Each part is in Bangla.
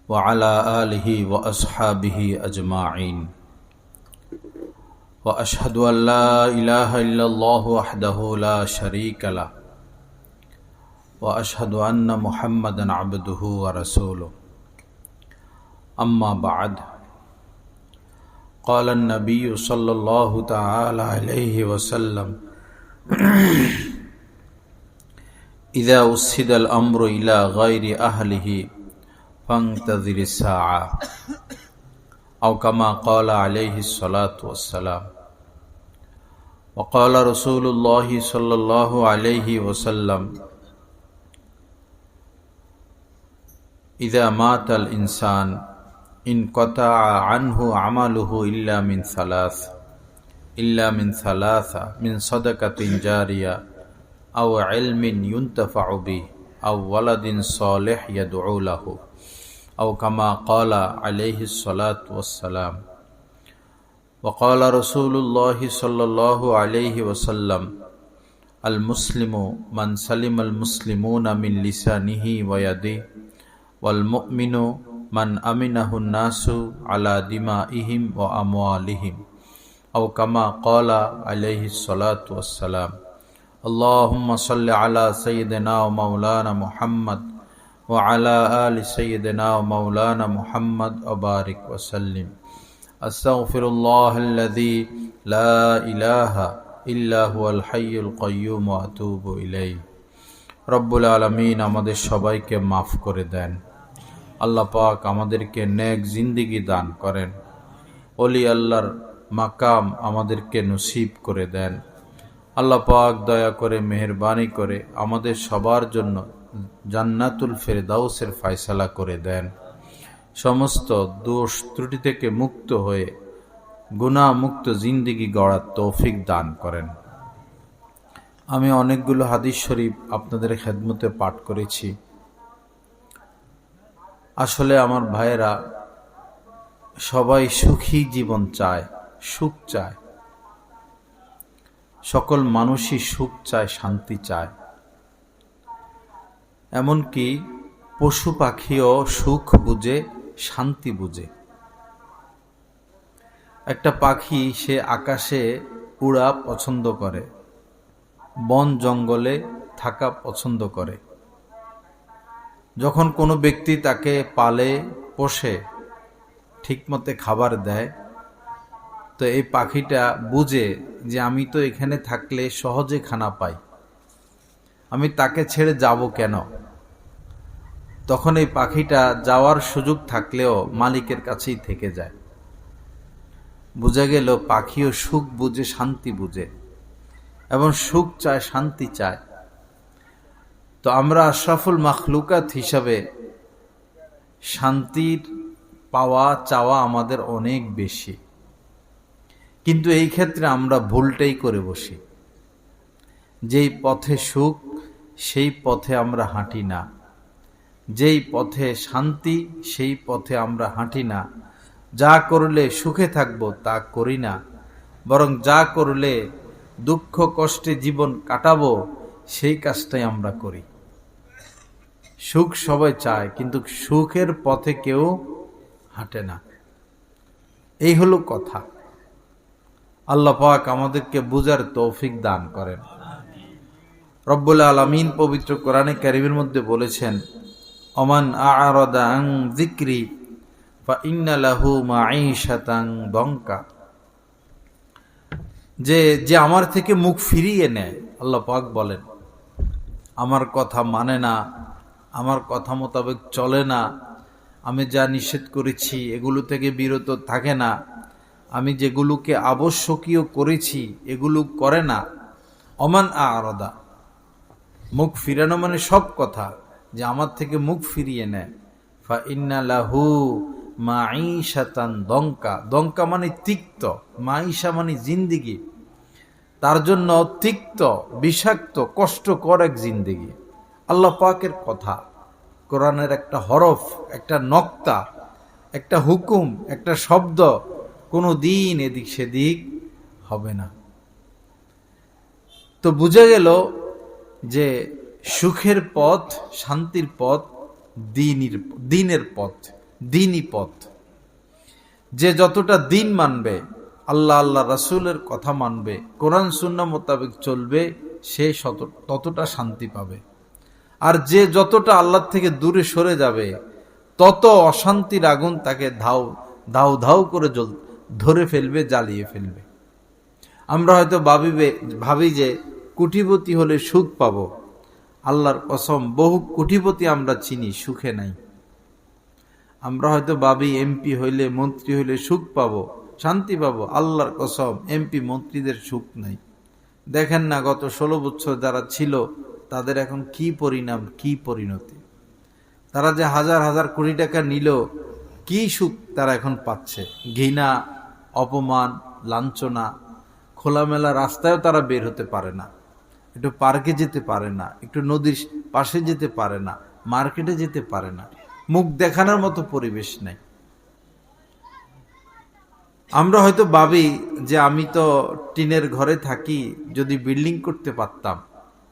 وعلى آله وأصحابه أجمعين وأشهد أن لا إله إلا الله وحده لا شريك له وأشهد أن محمدا عبده ورسوله أما بعد قال النبي صلى الله تعالى عليه وسلم إذا وسد الأمر إلى غير أهله فانتظر الساعة أو كما قال عليه الصلاة والسلام وقال رسول الله صلى الله عليه وسلم إذا مات الإنسان انقطع عنه عمله إلا من ثلاثة من صدقة جارية أو علم ينتفع به أو ولد صالح يدعو له أو كما قال عليه الصلاة والسلام وقال رسول الله صلى الله عليه وسلم المسلم من سلم المسلمون من لسانه ويده والمؤمن من أمنه الناس على دمائهم وأموالهم أو كما قال عليه الصلاة والسلام اللهم صل على سيدنا ومولانا محمد وعلى آل سيدنا ومولانا محمد وبارك وسلم أستغفر الله الذي لا إله إلا هو الحي القيوم وأتوب إليه রব্বুল আলামিন আমাদের সবাইকে মাফ করে দেন। আল্লাহ পাক আমাদেরকে নেক জিন্দেগি দান করেন। ওলি আল্লাহর মাকাম আমাদেরকে নসিব করে দেন। আল্লাহ পাক দয়া করে মেহেরবানি করে আমাদের সবার জন্য জান্নাতুল ফেরদাউসের ফয়সালা করে দেন। সমস্ত দোষ ত্রুটি থেকে মুক্ত হয়ে গুনাহ মুক্ত জিন্দেগি গড়ার তৌফিক দান করেন। আমি অনেকগুলো হাদিস শরীফ আপনাদের খেদমতে পাঠ করেছি। আসলে আমার ভাইয়েরা সবাই সুখী জীবন চায়, সুখ চায়। সকল মানুষই সুখ চায়, শান্তি চায়। এমনকি পশু পাখিও সুখ বুঝে, শান্তি বুঝে। একটা পাখি সে আকাশে উড়া পছন্দ করে, বন জঙ্গলে থাকা পছন্দ করে। যখন কোনো ব্যক্তি তাকে পালে পোষে, ঠিকমতো খাবার দেয়, তো এই পাখিটা বুঝে যে আমি তো এখানে থাকলে সহজে খানা পাই, আমি তাকে ছেড়ে যাব কেন। তখন এই পাখিটা যাওয়ার সুযোগ থাকলেও মালিকের কাছেই থেকে যায়। বুঝা গেল পাখিও সুখ বুঝে, শান্তি বুঝে, এবং সুখ চায়, শান্তি চায়। তো আমরা আশরাফুল মাখলুকাত হিসাবে শান্তির পাওয়া চাওয়া আমাদের অনেক বেশি, কিন্তু এই ক্ষেত্রে আমরা ভুলটাই করে বসি। যেই পথে সুখ সেই পথে আমরা হাঁটি না, যেই পথে শান্তি সেই পথে আমরা হাঁটি না। যা করলে সুখে থাকবো তা করি না, বরং যা করলে দুঃখ কষ্টে জীবন কাটাবো সেই কাজটাই আমরা করি। সুখ সবাই চায়, কিন্তু সুখের পথে কেউ হাঁটে না। এই হলো কথা। আল্লাহ পাক আমাদেরকে বুঝার তৌফিক দান করেন। রব্বুল আলামিন পবিত্র কোরআনে কারীমের মধ্যে বলেছেন, ওমান আ'রাদা আন যিকরি ফাইন্না লাহু মাঈশাতান দঙ্কা। যে আমার থেকে মুখ ফিরিয়ে নেয়, আল্লাহ পাক বলেন, আমার কথা মানে না, আমার কথা মোতাবেক চলে না, আমি যা নিষেধ করেছি এগুলো থেকে বিরত থাকে না, আমি যেগুলোকে আবশ্যকীয় করেছি এগুলো করে না। ওমান আ'রাদা, মুখ ফিরানো মানে সব কথা, যে আমার থেকে মুখ ফিরিয়ে নেয়। ফাইন্না লাহু মাঈশাতান দঙ্কা। দঙ্কা মানে তিক্ত, মাঈশা মানে জিন্দেগি। তার জন্য তিক্ত, বিষাক্ত, কষ্টকর এক জিন্দেগি। আল্লাহ পাকের কথা, কোরআনের একটা হরফ, একটা নক্তা, একটা হুকুম, একটা শব্দ কোনো দিন এদিক সেদিক হবে না। তো বুঝা গেল যে সুখের পথ, শান্তির পথ দিনের পথ, দ্বীনি পথ। যে যতটা দিন মানবে, আল্লাহ আল্লাহ রাসূলের কথা মানবে, কোরআন সুন্নাহ মোতাবেক চলবে, সে ততটা শান্তি পাবে। আর যে যতটা আল্লাহ থেকে দূরে সরে যাবে, তত অশান্তির আগুন তাকে ধাউ ধাউ করে ধরে ফেলবে, জ্বালিয়ে ফেলবে। আমরা হয়তো ভাবি যে কোটিপতি হলে সুখ পাবো। আল্লাহর কসম, বহু কোটিপতি আমরা চিনি, সুখে নাই। আমরা হয়তো ভাবি এমপি হইলে, মন্ত্রী হইলে সুখ পাবো, শান্তি পাবো। আল্লাহর কসম, এমপি মন্ত্রীদের সুখ নাই। দেখেন না, গত 16 বছর যারা ছিল তাদের এখন কি পরিণাম, কি পরিণতি। তারা যে হাজার হাজার কোটি টাকা নিল, কি সুখ তারা এখন পাচ্ছে। ঘৃণা, অপমান, লাঞ্ছনা। খোলামেলা রাস্তায়ও তারা বের হতে পারে না, একটু পার্কে যেতে পারে না, একটু নদীর পাশে যেতে পারে না, মার্কেটে যেতে পারে না, মুখ দেখানোর মতো পরিবেশ নাই। আমরা হয়তো ভাবি যে আমি তো টিনের ঘরে থাকি, যদি বিল্ডিং করতে পারতাম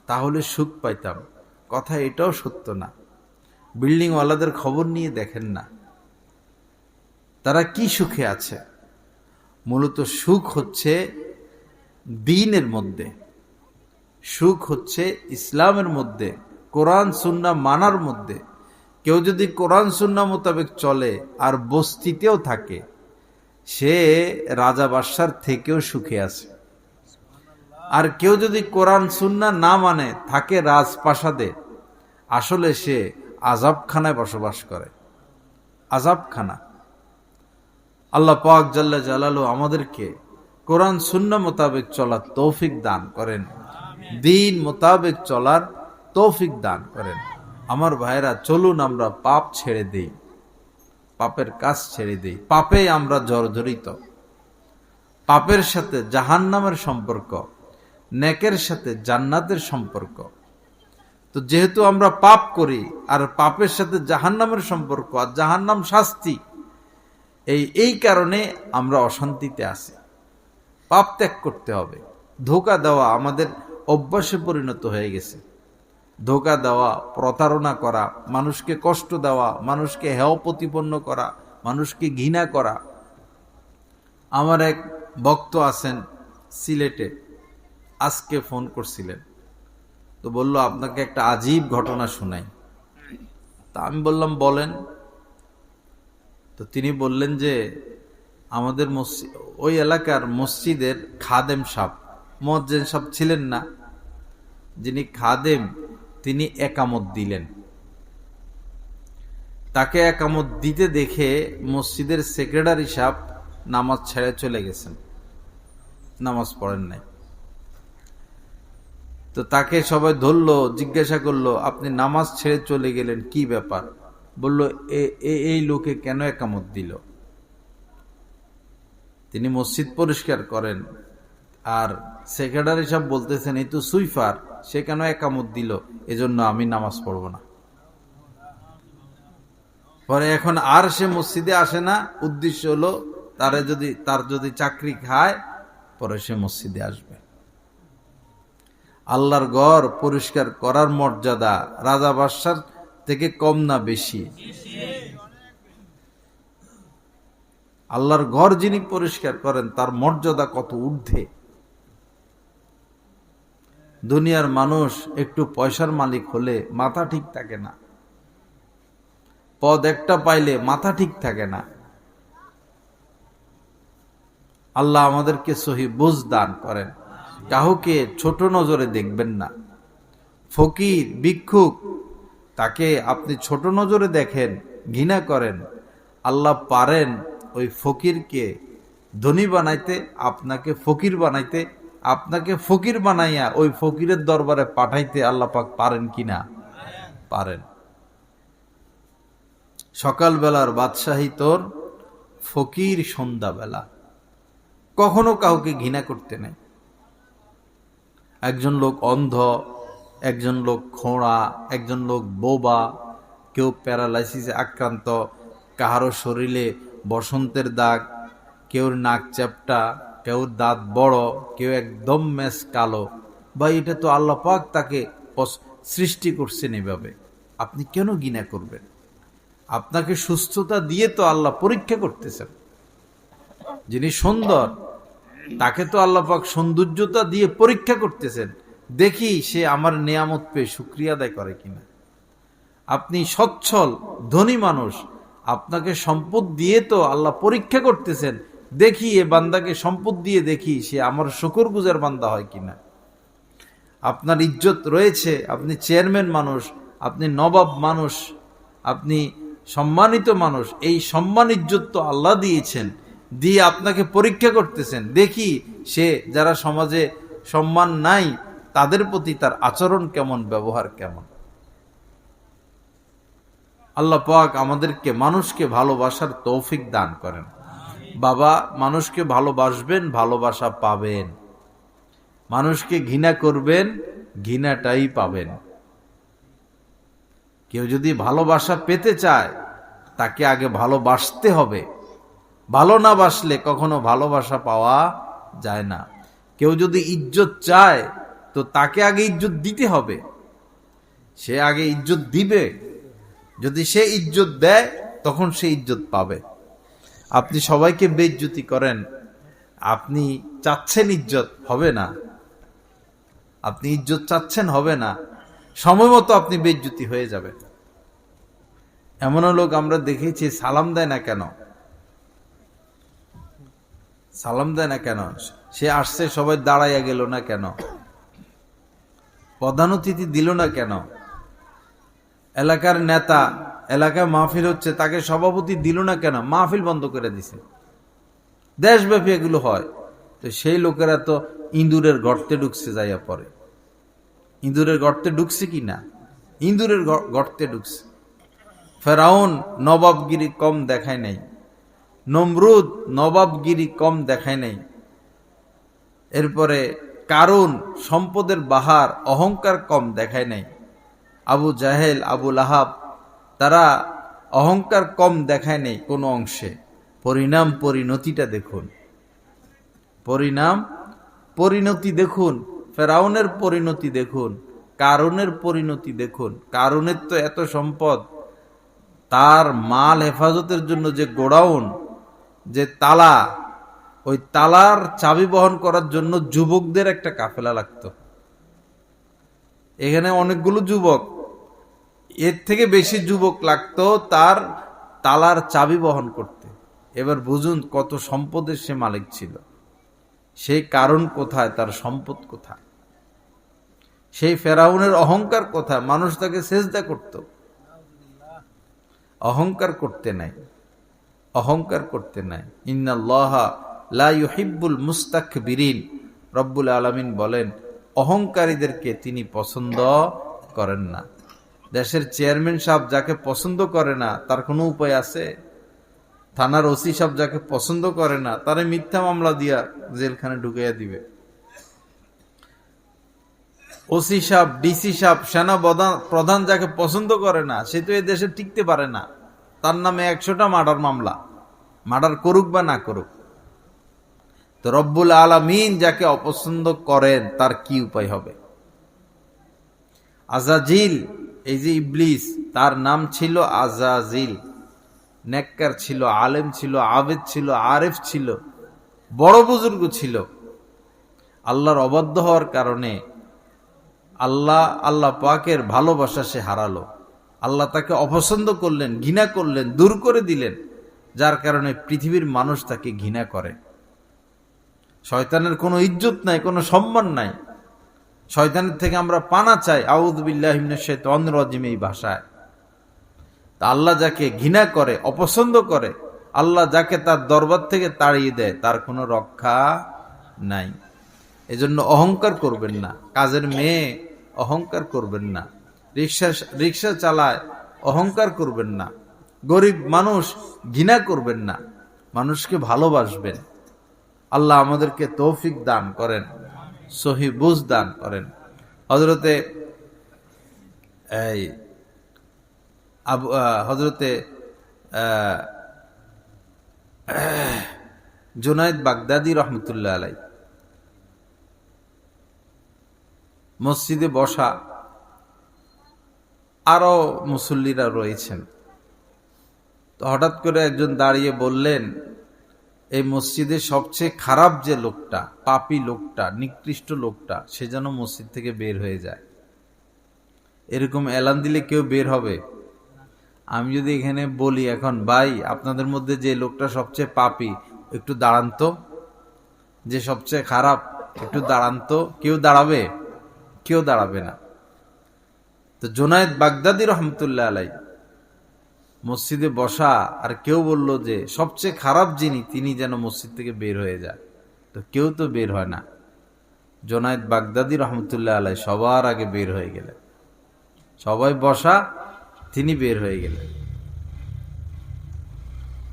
তাহলে সুখ পাইতাম। কথা এটাও সত্য না। বিল্ডিং ওয়ালাদের খবর নিয়ে দেখেন না, তারা কি সুখে আছে। মূলত সুখ হচ্ছে দ্বীনের মধ্যে, সুখ হচ্ছে ইসলামের মধ্যে, কোরআন সুন্নাহ মানার মধ্যে। কেউ যদি কোরআন সুন্নাহ মোতাবেক চলে আর বস্তিতেও থাকে, সে রাজা বাদশার থেকেও সুখে আছে। আর কেউ যদি কোরআন সুন্নাহ না মানে, থাকে রাজপ্রাসাদে, আসলে সে আযাবখানায় বসবাস করে। আযাবখানা। আল্লাহ পাক জাল্লা জালালু আমাদেরকে কোরআন সুন্নাহ মোতাবেক চলার তৌফিক দান করেন, দ্বীন মোতাবেক চলার তৌফিক দান করেন। আমার ভাইরা, চলুন আমরা পাপ ছেড়ে দেই, পাপের কাজ ছেড়ে দেই। পাপে আমরা জর্জরিত। পাপের সাথে জাহান্নামের সম্পর্ক, নেকের সাথে জান্নাতের সম্পর্ক। তো যেহেতু আমরা পাপ করি, আর পাপের সাথে জাহান্নামের সম্পর্ক, আর জাহান্নাম শাস্তি, এই কারণে আমরা অশান্তিতে আছি। পাপ ত্যাগ করতে হবে। ধোঁকা দেওয়া আমাদের অভ্যাসে পরিণত হয়ে গেছে। ধোঁকা দেওয়া, প্রতারণা করা, মানুষকে কষ্ট দেওয়া, মানুষকে হেয় প্রতিপন্ন করা, মানুষকে ঘৃণা করা। আমার এক ভক্ত আছেন সিলেটে, আজকে ফোন করছিলেন, তো বলল আপনাকে একটা আজীব ঘটনা শোনাই। তা আমি বললাম বলেন। তো তিনি বললেন যে আমাদের ওই এলাকার মসজিদের খাদেম সাহেব, মুয়াজ্জিন সাহেব ছিলেন না, যিনি খাদেম, তিনি একামত দিলেন। তাকে একামত দিতে দেখে মসজিদের সেক্রেটারি সাহেব নামাজ ছেড়ে চলে গেছেন, নামাজ পড়েন নাই। তো তাকে সবাই ধরলো, জিজ্ঞাসা করলো, আপনি নামাজ ছেড়ে চলে গেলেন, কি ব্যাপার? বলল, এই লোকে কেন একামত দিল? তিনি মসজিদ পরিষ্কার করেন, আর সেক্রেটারি সাহেব বলতেছেন এই তো সুইফার, সে কেন একামত দিল, এজন্য আমি নামাজ পড়ব না। পরে এখন আর সে মসজিদে আসে না। উদ্দেশ্য হলো তার যদি চাকরি খায়, পরে সে মসজিদে আসবে। আল্লাহর ঘর পরিষ্কার করার মর্যাদা রাজা বাদশার থেকে কম না বেশি? আল্লাহর ঘর যিনি পরিষ্কার করেন, তার মর্যাদা কত ঊর্ধ্বে। দুনিয়ার মানুষ একটু পয়সার মালিক হলে মাথা ঠিক থাকে না, পদ একটা পাইলে মাথা ঠিক থাকে না। আল্লাহ আমাদেরকে সহি বুঝ দান করেন। কাউকে ছোট নজরে দেখবেন না। ফকির, ভিক্ষুক, তাকে আপনি ছোট নজরে দেখেন, ঘৃণা করেন। আল্লাহ পারেন ওই ফকিরকে ধনী বানাইতে, আপনাকে ফকির বানাইতে, আপনাকে ফকির বানাইয়া ওই ফকিরের দরবারে পাঠাইতে আল্লাহ পাক পারেন কিনা? পারেন। সকালবেলার বাদশাহী তোর, ফকির সন্ধ্যাবেলা। কখনো কাউকে ঘৃণা করতে নেই। একজন লোক অন্ধ, একজন লোক খোঁড়া, একজন লোক বোবা, কেউ প্যারালাইসিসে আক্রান্ত, কাহারো শরীরে বসন্তের দাগ, কেউর নাক চ্যাপটা, কেউর দাঁত বড়, কেউ একদম মেস কালো। ভাই, এটা তো আল্লাহ পাক তাকে সৃষ্টি করছেন এভাবে, আপনি কেন ঘৃণা করবেন? আপনাকে সুস্থতা দিয়ে তো আল্লাহ পরীক্ষা করতেছেন। যিনি সুন্দর তাকে তো আল্লাহ পাক সৌন্দর্যতা দিয়ে পরীক্ষা করতেছেন, দেখি সে আমার নিয়ামত পেয়ে শুকরিয়া আদায় করে কিনা। আপনি সচ্ছল ধনী মানুষ, আপনাকে সম্পদ দিয়ে তো আল্লাহ পরীক্ষা করতেছেন, দেখি এ বান্দাকে সম্পদ দিয়ে দেখি সে আমার শুকরগুজার বান্দা হয় কিনা। আপনার ইজ্জত রয়েছে, আপনি চেয়ারম্যান মানুষ, আপনি নবাব মানুষ, আপনি সম্মানিত মানুষ, এই সম্মান ইজ্জত তো আল্লাহ দিয়েছেন, দিয়ে আপনাকে পরীক্ষা করতেছেন, দেখি সে যারা সমাজে সম্মান নাই তাদের প্রতি তার আচরণ কেমন, ব্যবহার কেমন। আল্লাহ পাক আমাদেরকে মানুষকে ভালোবাসার তৌফিক দান করেন। বাবা, মানুষকে ভালোবাসবেন, ভালোবাসা পাবেন। মানুষকে ঘৃণা করবেন, ঘৃণাটাই পাবেন। কেউ যদি ভালোবাসা পেতে চায় তাকে আগে ভালোবাসতে হবে। ভালো না বাসলে কখনো ভালোবাসা পাওয়া যায় না। কেউ যদি ইজ্জত চায় তো তাকে আগে ইজ্জত দিতে হবে, সে আগে ইজ্জত দিবে। যদি সে ইজ্জত দেয় তখন সে ইজ্জত পাবে। আপনি সবাইকে বেইজ্জতি করেন, আপনি চাচ্ছেন ইজ্জত, হবে না। আপনি ইজ্জত চাচ্ছেন, হবে না। সময় মতো আপনি বেইজ্জতি হয়ে যাবেন। এমনও লোক আমরা দেখেছি সালাম দেয় না কেন, সালাম দেয় না কেন? সে আসছে সবাই দাঁড়াইয়া গেল না কেন? প্রধান অতিথি দিল না কেন? এলাকার নেতা, এলাকায় মাহফিল হচ্ছে, তাকে সভাপতি দিল না কেন? মাহফিল বন্ধ করে দিছে। দেশব্যাপী এগুলো হয়। তো সেই লোকেরা তো ইঁদুরের গর্তে ঢুকছে, যাইয়া পরে ইঁদুরের গর্তে ঢুকছে কি না? ইঁদুরের গর্তে ঢুকছে। ফেরাউন নবাবগিরি কম দেখায় নাই, নমরুদ নবাবগিরি কম দেখায় নাই। এরপরে কারুন সম্পদের বাহার, অহংকার কম দেখায় নাই। আবু জাহেল, আবু লাহাব, তারা অহংকার কম দেখায় নেই কোনো অংশে। পরিণাম পরিণতিটা দেখুন, পরিণাম পরিণতি দেখুন। ফেরাউনের পরিণতি দেখুন, কারুনের পরিণতি দেখুন। কারুনের তো এত সম্পদ, তার মাল হেফাজতের জন্য যে গোডাউন, যে তালা, ওই তালার চাবি বহন করার জন্য যুবকদের একটা কাফেলা লাগতো। এখানে অনেকগুলো যুবক, এর থেকে বেশি যুবক লাগতো তার তালার চাবি বহন করতে। এবার বুঝুন কত সম্পদের সে মালিক ছিল। সেই কারণ কোথায়, তার সম্পদ কোথায়? সেই ফেরাউনের অহংকার কোথায়? মানুষ তাকে সেজদা করত। অহংকার করতে নাই, অহংকার করতে নাই। ইন্নাল্লাহা লা ইউহিব্বুল মুস্তাকবিরিন। রব্বুল আলামিন বলেন, অহংকারীদেরকে তিনি পছন্দ করেন না। দেশের চেয়ারম্যান সাহেব যাকে পছন্দ করে না তার কোনো উপায় আছে? থানার ওসি সাহেব যাকে পছন্দ করে না তারে মিথ্যা মামলা দিয়া জেলখানে ঢুকাইয়া দিবে। ওসি সাহেব, ডিসি সাহেব, সেনা প্রধান যাকে পছন্দ করে না সে তো এই দেশে টিকতে পারে না। তার নামে 100টা মার্ডার মামলা, মার্ডার করুক বা না করুক। তো রব্বুল আলামিন যাকে অপছন্দ করেন তার কি উপায় হবে? আজাজিল, এই যে ইবলিস, তার নাম ছিল আজাজিল। নেককার ছিল, আলেম ছিল, আবেদ ছিল, আরেফ ছিল, বড় বুজুর্গ ছিল। আল্লাহর অবাধ্য হওয়ার কারণে আল্লাহ পাকের ভালোবাসা সে হারালো। আল্লাহ তাকে অপছন্দ করলেন, ঘৃণা করলেন, দূর করে দিলেন, যার কারণে পৃথিবীর মানুষ তাকে ঘৃণা করে। শয়তানের কোনো ইজ্জত নাই, কোনো সম্মান নাই। শয়তানের থেকে আমরা পানা চাই, আউযু বিল্লাহি মিনাশ শাইতানির রাজিম, এই ভাষায়। তা আল্লাহ যাকে ঘৃণা করে, অপছন্দ করে, আল্লাহ যাকে তার দরবার থেকে তাড়িয়ে দেয়, তার কোনো রক্ষা নাই। এজন্য অহংকার করবেন না। কাজের মেয়ে, অহংকার করবেন না। রিক্সা চালায়, অহংকার করবেন না। গরিব মানুষ, ঘৃণা করবেন না। মানুষকে ভালোবাসবেন। আল্লাহ আমাদেরকে তৌফিক দান করেন, সহি বুঝ দান করেন। হযরতে জুনায়েদ বাগদাদি রহমতুল্লাহ আলাই মসজিদে বসা, আরো মুসল্লিরা রয়েছেন, তো হঠাৎ করে একজন দাঁড়িয়ে বললেন, এই মসজিদে সবচেয়ে খারাপ যে লোকটা, পাপী লোকটা, নিকৃষ্ট লোকটা, সে যেন মসজিদ থেকে বের হয়ে যায়। এরকম এলান দিলে কেউ বের হবে? আমি যদি এখানে বলি এখন, ভাই আপনাদের মধ্যে যে লোকটা সবচেয়ে পাপী একটু দাঁড়ান তো, যে সবচেয়ে খারাপ একটু দাঁড়ান তো, কেউ দাঁড়াবে? কেউ দাঁড়াবে না। তো জুনায়েদ বাগদাদী রহমতুল্লাহ আলাই মসজিদে বসা, আর কেউ বলল যে সবচেয়ে খারাপ যিনি, তিনি যেন মসজিদ থেকে বের হয়ে যায়, তো কেউ তো বের হয় না। জুনায়েদ বাগদাদী রহমতুল্লাহ আলাই সবার আগে বের হয়ে গেলেন। সবাই বসা, তিনি বের হয়ে গেলেন।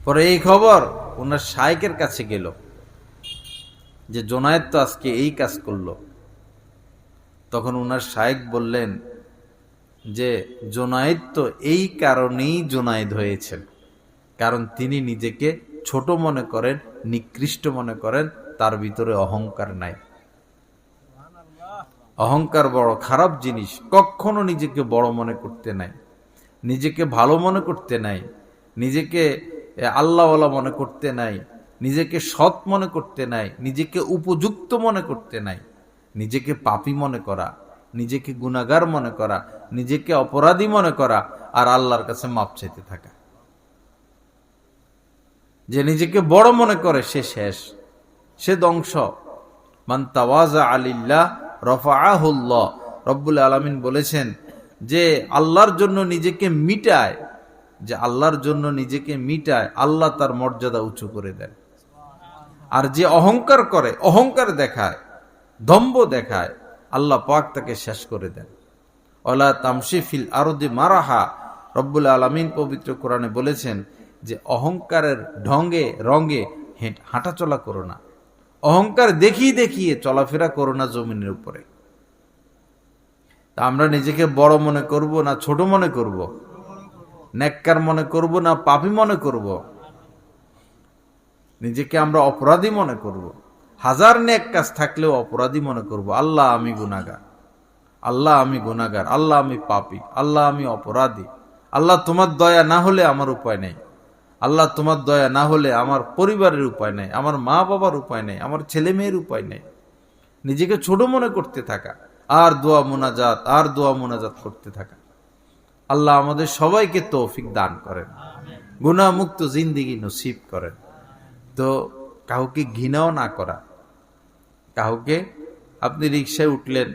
পরে এই খবর ওনার শাইখের কাছে গেল যে জুনায়েদ তো আজকে এই কাজ করলো। তখন ওনার শাইখ বললেন যে জুনায়েদ তো এই কারণেই জুনায়েদ হয়েছেন, কারণ তিনি নিজেকে ছোট মনে করেন, নিকৃষ্ট মনে করেন, তার ভিতরে অহংকার নাই। অহংকার বড় খারাপ জিনিস। কখনো নিজেকে বড় মনে করতে নাই, নিজেকে ভালো মনে করতে নাই, নিজেকে আল্লাহওয়ালা মনে করতে নাই, নিজেকে সৎ মনে করতে নাই, নিজেকে উপযুক্ত মনে করতে নাই। নিজেকে পাপী মনে করা, নিজেকে গুনাহগার মনে করা, নিজেকে অপরাধী মনে করা, আর আল্লাহর কাছে মাপ চাইতে থাকা। যে নিজেকে বড় মনে করে সে শেষ, সে ধ্বংস। মান তাওয়াজা আলিল্লাহ রাফাআহুল্লাহ। রব্বুল আলামিন বলেছেন যে আল্লাহর জন্য নিজেকে মিটায়, যে আল্লাহর জন্য নিজেকে মিটায়, আল্লাহ তার মর্যাদা উঁচু করে দেন। আর যে অহংকার করে, অহংকার দেখায়, দম্ভ দেখায়, আল্লাহ পাক তাকে শেষ করে দেন। ওয়ালা তামশি ফিল আরদি মারাহা। রব্বুল আলামিন পবিত্র কোরআনে বলেছেন যে অহংকারের ঢঙ্গে রঙে হাঁটাচলা করো না, অহংকার দেখিয়ে দেখিয়ে চলাফেরা করো না জমিনের উপরে। তা আমরা নিজেকে বড় মনে করব না ছোট মনে করব? নেককার মনে করব না পাপী মনে করব? নিজেকে আমরা অপরাধী মনে করব? হাজার নেক কাজ থাকলেও অপরাধী মনে করব। আল্লাহ আমি গুনাহগার, আল্লাহ আমি গুনাহগার, আল্লাহ আমি পাপী, আল্লাহ আমি অপরাধী। আল্লাহ তোমার দয়া না হলে আমার উপায় নেই, আল্লাহ তোমার দয়া না হলে আমার পরিবারের উপায় নেই, আমার মা বাবার উপায় নেই, আমার ছেলে মেয়ের উপায় নেই। নিজেকে ছোট মনে করতে থাকা, আর দোয়া মুনাজাত, আর দোয়া মুনাজাত করতে থাকা। আল্লাহ আমাদের সবাইকে তৌফিক দান করেন, গুনাহ মুক্ত জিন্দেগি নসিব করেন। তো কাউকে ঘৃণাও না করা। কাউকে, আপনি রিকশায় উঠলেন,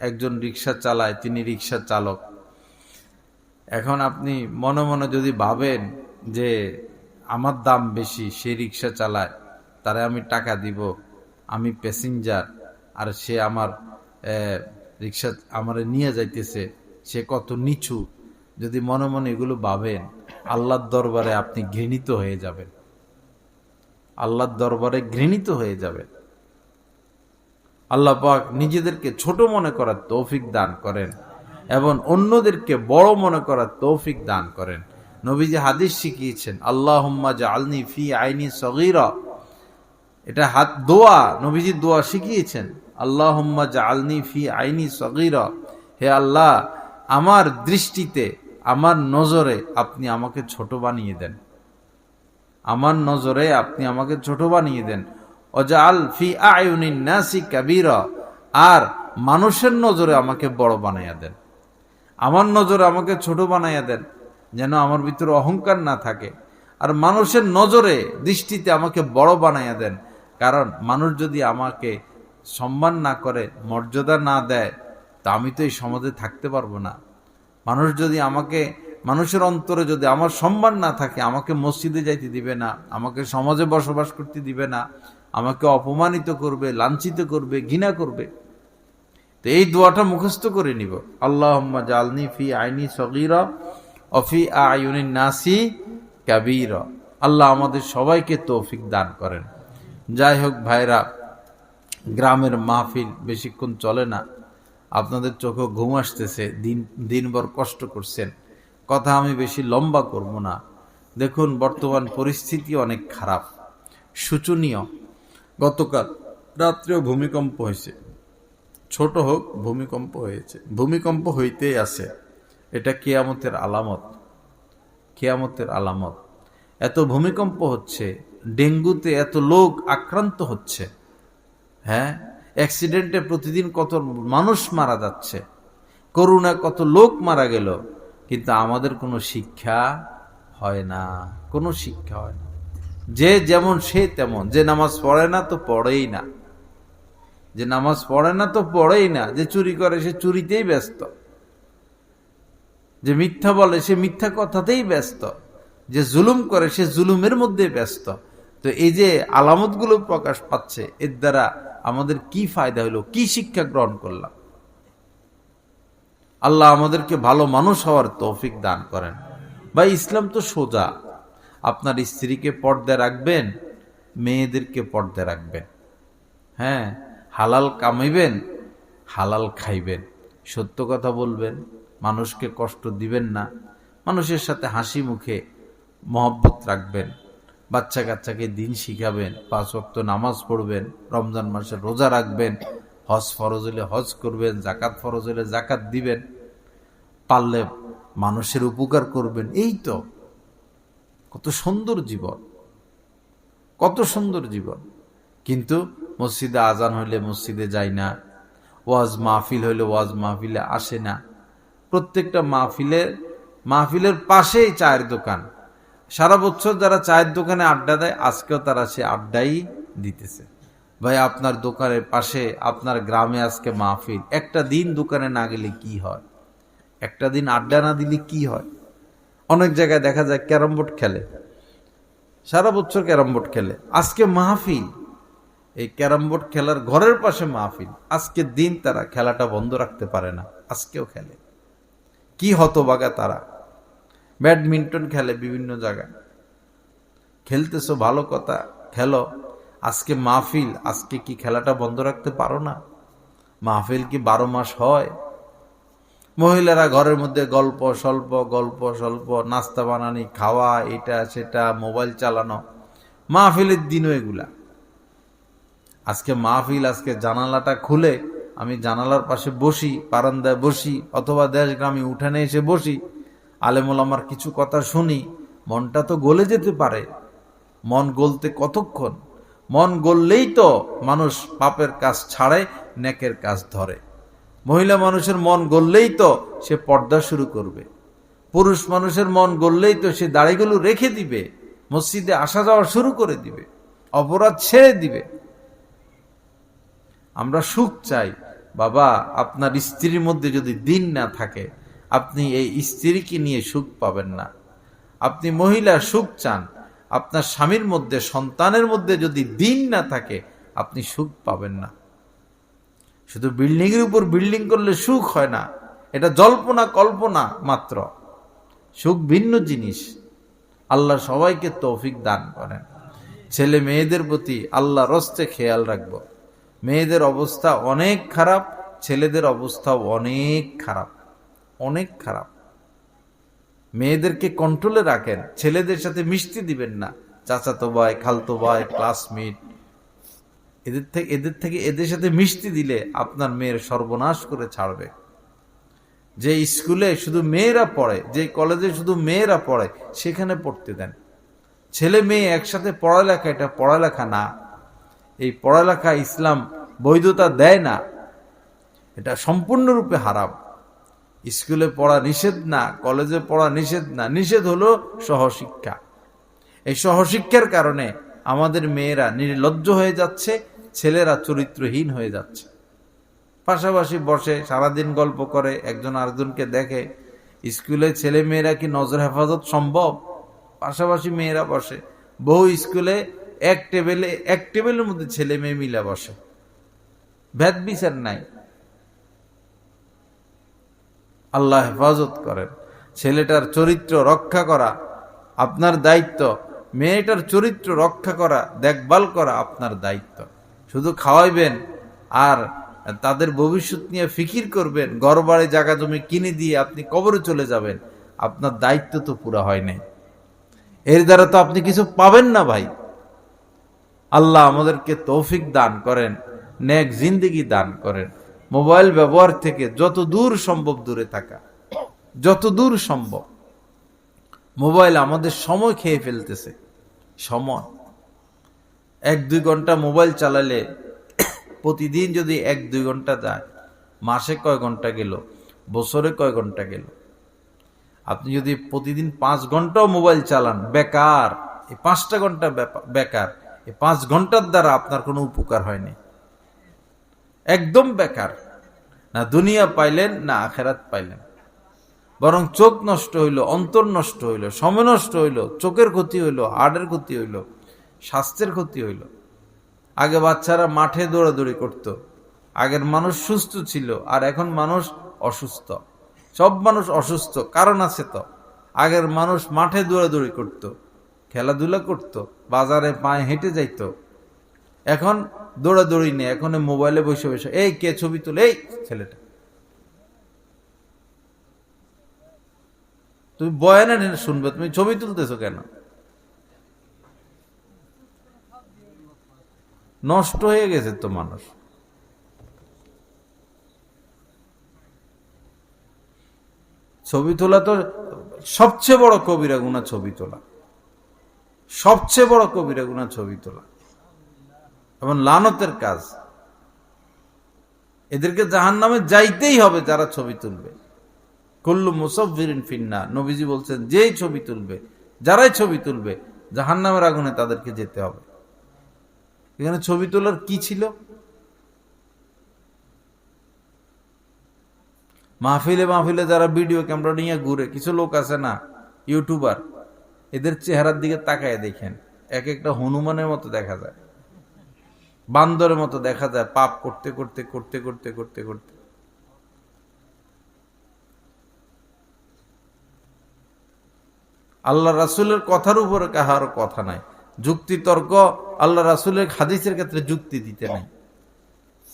একজন রিকশা চালায়, তিনি রিকশা চালক। এখন আপনি মনে মনে যদি ভাবেন যে আমার দাম বেশি, সে রিকশা চালায়, তারে আমি টাকা দিব, আমি প্যাসেঞ্জার, আর সে আমার রিকশা আমারে নিয়ে যাইতেছে, সে কত নিচু, যদি মনে মনে এগুলো ভাবেন, আল্লাহর দরবারে আপনি ঘৃণিত হয়ে যাবেন, আল্লাহর দরবারে ঘৃণিত হয়ে যাবেন। আল্লাহ পাক নিজেদেরকে ছোট মনে করার তৌফিক দান করেন এবং অন্যদেরকে বড় মনে করার তৌফিক দান করেন। নবীজি হাদিস শিখিয়েছেন, আল্লাহুম্মা জাআলনি ফি আইনি সগীরা। এটা দোয়া, নবীজি দোয়া শিখিয়েছেন, আল্লাহুম্মা জাআলনি ফি আইনি সগীরা। হে আল্লাহ, আমার দৃষ্টিতে, আমার নজরে আপনি আমাকে ছোট বানিয়ে দেন, আমার নজরে আপনি আমাকে ছোট বানিয়ে দেন। ওয়াজআল ফি আয়ুনিন নাসি কাবীরা। আর মানুষের নজরে আমাকে বড় বানাইয়া দেন, আমার নজরে আমাকে ছোট বানাইয়া দেন, যেন আমার ভিতরে অহংকার না থাকে। আর মানুষের নজরে, দৃষ্টিতে আমাকে বড় বানাইয়া দেন, কারণ মানুষ যদি আমাকে সম্মান না করে, মর্যাদা না দেয়, তা আমি তো এই সমাজে থাকতে পারবো না। মানুষ যদি আমাকে, মানুষের অন্তরে যদি আমার সম্মান না থাকে, আমাকে মসজিদে যাইতে দিবে না, আমাকে সমাজে বসবাস করতে দিবে না, আমাকে অপমানিত করবে, লাঞ্ছিত করবে, ঘৃণা করবে। তো এই দোয়াটা মুখস্থ করে নিব, আল্লাহুম্মা জাআলনি ফি আইনি সগীরা ওয়া ফি আয়ুনিন নাসি কাবীরা। আল্লাহ আমাদের সবাইকে তৌফিক দান করেন। যাই হোক ভাইরা, গ্রামের মাহফিল বেশিক্ষণ চলে না, আপনাদের চোখে ঘুম আসতেছে, দিনভর কষ্ট করছেন, কথা আমি বেশি লম্বা করব না। দেখুন, বর্তমান পরিস্থিতি অনেক খারাপ, শোচনীয়। গতকাল রাত্রেও ভূমিকম্প হয়েছে, ছোট হোক ভূমিকম্প হয়েছে, ভূমিকম্প হইতেই আছে। এটা কিয়ামতের আলামত, কিয়ামতের আলামত। এত ভূমিকম্প হচ্ছে, ডেঙ্গুতে এত লোক আক্রান্ত হচ্ছে, হ্যাঁ, অ্যাক্সিডেন্টে প্রতিদিন কত মানুষ মারা যাচ্ছে, করোনা কত লোক মারা গেল, কিন্তু আমাদের কোনো শিক্ষা হয় না, কোনো শিক্ষা হয় না। যে যেমন সে তেমন, যে নামাজ পড়ে না তো পড়েই না, যে নামাজ পড়ে না তো পড়েই না, যে চুরি করে সে চুরিতেই ব্যস্ত, যে মিথ্যা বলে সে মিথ্যা কথাতেই ব্যস্ত, যে জুলুম করে সে জুলুমের মধ্যে ব্যস্ত। তো এই যে আলামতগুলো প্রকাশ পাচ্ছে, এর দ্বারা আমাদের কি ফায়দা হলো, কি শিক্ষা গ্রহণ করলাম? আল্লাহ আমাদেরকে ভালো মানুষ হওয়ার তৌফিক দান করেন। ভাই, ইসলাম তো সোজা। আপনার স্ত্রীকে পর্দায় রাখবেন, মেয়েদেরকে পর্দায় রাখবেন, হ্যাঁ, হালাল কামাইবেন, হালাল খাইবেন, সত্য কথা বলবেন, মানুষকে কষ্ট দিবেন না, মানুষের সাথে হাসি মুখে মহব্বত রাখবেন, বাচ্চা কাচ্চাকে দিন শিখাবেন, 5 ওয়াক্ত নামাজ পড়বেন, রমজান মাসে রোজা রাখবেন, হজ ফরজ হলে হজ করবেন, জাকাত ফরজ হলে জাকাত দিবেন, পারলে মানুষের উপকার করবেন। এই তো কত সুন্দর জীবন, কত সুন্দর জীবন। কিন্তু মসজিদে আজান হইলে মসজিদে যায় না, ওয়াজ মাহফিল হইলে ওয়াজ মাহফিলে আসে না, প্রত্যেকটা মাহফিলের পাশেই চায়ের দোকান। সারা বছর যারা চায়ের দোকানে আড্ডা দেয়, আজকেও তারা সে আড্ডাই দিতেছে। ভাই, আপনার দোকানের পাশে, আপনার গ্রামে আজকে মাহফিল, একটা দিন দোকানে না গেলে কি হয়? একটা দিন আড্ডা না দিলে কি হয়? অনেক জায়গায় দেখা যায় ক্যারাম বোর্ড খেলে, সারা বছর ক্যারাম বোর্ড খেলে, আজকে মাহফিল, এই ক্যারাম বোর্ড খেলার ঘরের পাশে মাহফিল, আজকে দিন তারা খেলাটা বন্ধ রাখতে পারে না, আজকেও খেলে। কি হতভাগা তারা! ব্যাডমিন্টন খেলে বিভিন্ন জায়গায়, খেলতেছো ভালো কথা, খেলো, আজকে মাহফিল, আজকে কি খেলাটা বন্ধ রাখতে পারো না? মাহফিল কি 12 মাস হয়? মহিলারা ঘরের মধ্যে গল্প স্বল্প, নাস্তা বানানি, খাওয়া, এটা সেটা, মোবাইল চালানো, মাহফিলের দিনও এগুলা। আজকে মাহফিল, আজকে জানালাটা খুলে আমি জানালার পাশে বসি, বারান্দায় বসি, অথবা দেশগ্রামে উঠানে এসে বসি, আলেমুল আমার কিছু কথা শুনি, মনটা তো গলে যেতে পারে। মন গলতে কতক্ষণ? মন গললেই তো মানুষ পাপের কাজ ছাড়ে, নেকের কাজ ধরে। মহিলা মানুষের মন গললেই তো সে পর্দা শুরু করবে, পুরুষ মানুষের মন গললেই তো সে দাড়িগুলো রেখে দিবে, মসজিদে আসা যাওয়া শুরু করে দিবে, অপরাধ ছেড়ে দিবে। আমরা সুখ চাই। বাবা, আপনার স্ত্রীর মধ্যে যদি দিন না থাকে, আপনি এই স্ত্রীকে নিয়ে সুখ পাবেন না। আপনি মহিলা সুখ চান, আপনার স্বামীর মধ্যে, সন্তানের মধ্যে যদি দিন না থাকে, আপনি সুখ পাবেন না। শুধু বিল্ডিং এর উপর বিল্ডিং করলে সুখ হয় না, এটা জল্পনা কল্পনা মাত্র। সুখ ভিন্ন জিনিস। আল্লাহ সবাইকে তৌফিক দান করেন। ছেলে মেয়েদের প্রতি আল্লাহ রস্তে খেয়াল রাখবো। মেয়েদের অবস্থা অনেক খারাপ, ছেলেদের অবস্থাও অনেক খারাপ, অনেক খারাপ। মেয়েদেরকে কন্ট্রোলে রাখেন, ছেলেদের সাথে মিশতে দিবেন না। চাচাতো ভাই, খালতো ভাই, ক্লাসমেট, এদের সাথে মিশতে দিলে আপনার মেয়ের সর্বনাশ করে ছাড়বে। যে স্কুলে শুধু মেয়েরা পড়ে, যে কলেজে শুধু মেয়েরা পড়ে, সেখানে পড়তে দেন। ছেলে মেয়ে একসাথে পড়ালেখা, এটা পড়ালেখা না। এই পড়ালেখা ইসলাম বৈধতা দেয় না, এটা সম্পূর্ণরূপে হারাম। স্কুলে পড়া নিষেধ না, কলেজে পড়া নিষেধ না, নিষেধ হলো সহশিক্ষা। এই সহশিক্ষার কারণে আমাদের মেয়েরা নির্লজ্জ হয়ে যাচ্ছে, ছেলেরা চরিত্রহীন হয়ে যাচ্ছে। পাশাপাশি বসে সারাদিন গল্প করে, একজন আরেকজনকে দেখে। স্কুলে ছেলে মেয়েরা কি নজর হেফাজত সম্ভব? পাশাপাশি মেয়েরা বসে, বহু স্কুলে এক টেবিলের মধ্যে ছেলে মেয়ে মিলে বসে, ভেদ বিচার নাই। আল্লাহ হেফাজত করেন। ছেলেটার চরিত্র রক্ষা করা আপনার দায়িত্ব, মেয়েটার চরিত্র রক্ষা করা, দেখভাল করা আপনার দায়িত্ব। শুধু খাওয়াইবেন আর তাদের ভবিষ্যৎ নিয়ে ফিকির করবেন, ঘরবাড়ি জায়গা জমি কিনে দিয়ে আপনি কবরে চলে যাবেন, আপনার দায়িত্ব তো পুরা হয় নাই। এর দ্বারা তো আপনি কিছু পাবেন না ভাই। আল্লাহ আমাদেরকে তৌফিক দান করেন, নেক জিন্দেগি দান করেন। মোবাইল ব্যবহার থেকে যত দূর সম্ভব দূরে থাকা, যত দূর সম্ভব। মোবাইল আমাদের সময় খেয়ে ফেলতেছে। সময় 1-2 ঘন্টা মোবাইল চালালে প্রতিদিন যদি 1-2 ঘন্টা যায়, মাসে কয় ঘন্টা গেল, বছরে কয় ঘন্টা গেল। আপনি যদি প্রতিদিন 5 ঘন্টাও মোবাইল চালান, বেকার। এই 5টা ঘন্টা বেকার। এই 5 ঘন্টার দ্বারা আপনার কোনো উপকার হয়নি, একদম বেকার। না দুনিয়া পাইলেন, না আখেরাত পাইলেন। বরং চোখ নষ্ট হইল, অন্তর নষ্ট হইল, সময় নষ্ট হইল, চোখের ক্ষতি হইল, হার্টের ক্ষতি হইল, স্বাস্থ্যের ক্ষতি হইল। আগে বাচ্চারা মাঠে দৌড়াদৌড়ি করত, আগের মানুষ সুস্থ ছিল, আর এখন মানুষ অসুস্থ। সব মানুষ অসুস্থ, কারণ আছে তো। আগের মানুষ মাঠে দৌড়াদৌড়ি করত, খেলাধুলা করত, বাজারে পায়ে হেঁটে যাইত। এখন দৌড়াদৌড়ি নেই, এখন মোবাইলে বসে বসে এই কে ছবি তুলে, এই ছেলেটা। তুমি বয়ানে শুনবে, তুমি ছবি তুলতেছো কেন? নষ্ট হয়ে গেছে তো মানুষ। ছবি তোলা তো সবচেয়ে বড় কবিরা গুনাহ, ছবি তোলা সবচেয়ে বড় কবিরা গুনাহ, ছবি তোলা এবং লানতের কাজ। এদেরকে জাহান্নামে যাইতেই হবে যারা ছবি তুলবে। কুল্লু মুসাফিরিন ফিন্নার, নবীজি বলছেন, যেই ছবি তুলবে, যারাই ছবি তুলবে, জাহান্নামের আগুনে তাদেরকে যেতে হবে। এখানে ছবি তোলার কি ছিল? মাহফিলে মাহফিলে যারা ভিডিও ক্যামেরা নিয়ে ঘুরে, কিছু লোক আছে না, ইউটিউবার, এদের চেহারার দিকে তাকায় দেখেন, এক একটা হনুমানের মতো দেখা যায়, বান্দরের মতো দেখা যায়, পাপ করতে করতে করতে করতে করতে করতে। আল্লাহ রাসূলের কথার উপরে কাহার কথা নাই, যুক্তি তর্ক আল্লাহ রাসূলের হাদিসের ক্ষেত্রে যুক্তি দিতে নাই।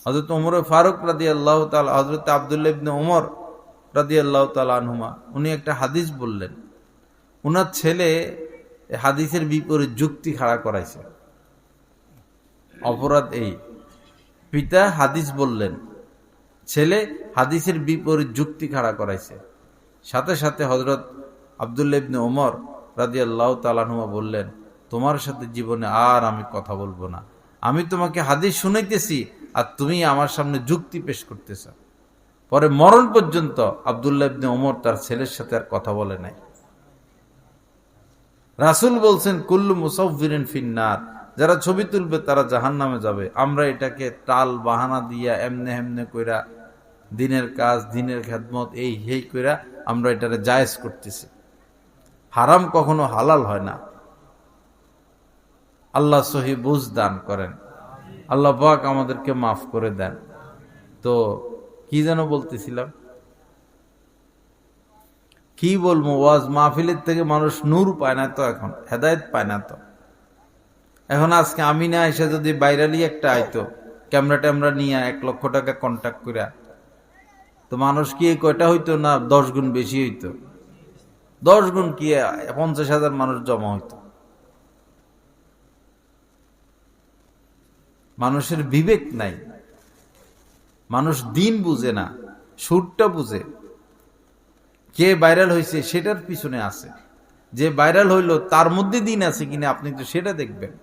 হযরত ওমর ফারুক রাদিয়াল্লাহু তাআলা, হযরত আব্দুল্লাহ ইবনে ওমর রাদিয়াল্লাহু তাআলা আনহুমা, উনি একটা হাদিস বললেন, উনার ছেলে হাদিসের বিপরীত যুক্তি খাড়া করাইছে। অপরাধ এই, পিতা হাদিস বললেন, ছেলে হাদিসের বিপরীত যুক্তি খাড়া করাইছে। সাথে সাথে হযরত আব্দুল্লাহ ইবনে ওমর রাদিয়াল্লাহু তাআলা আনহুমা বললেন, তোমার সাথে জীবনে আর আমি কথা বলবো না। আমি তোমাকে হাদিস শুনাইতেছি আর তুমি আমার সামনে যুক্তি পেশ করতেছ। পরে মরণ পর্যন্ত আব্দুল্লাহ ইবনে ওমর তার ছেলের সাথে আর কথা বলে নাই। রাসূল বলছেন, কুল্লু মুসাফিরিন ফিন্নার, যারা ছবি তুলবে তারা জাহান্নামে যাবে। আমরা এটাকে টাল বাহানা দিয়া এমনে এমনে কইরা দিনের কাজ, দিনের খেদমত, এই হেই কইরা আমরা এটারে জায়েজ করতেছি। হারাম কখনো হালাল হয় না। আল্লাহ সহি বুঝ দান করেন, আল্লাহ পাক আমাদেরকে মাফ করে দেন। তো কি যেন বলতেছিলাম, কি বলবো, ওয়াজ মাহফিলের থেকে মানুষ নূর পায় না তো, এখন হেদায়েত পায় না তো। এখন আজকে আমি না এসে যদি বাইরালি একটা আইতো, ক্যামেরা ট্যামেরা নিয়ে 1 লক্ষ টাকা কন্ট্যাক্ট করে, তো মানুষ কি কয়টা হইতো না 10 গুণ বেশি হইতো। 10 গুণ কি 50,000 মানুষ জমা হইতো। মানুষের বিবেক নাই, মানুষ দিন বুঝে না, সুরটা বুঝে। কে ভাইরাল হয়েছে সেটার পিছনে আছে, যে ভাইরাল হইল তার মধ্যে দিন আছে কিনা আপনি তো সেটা দেখবেন।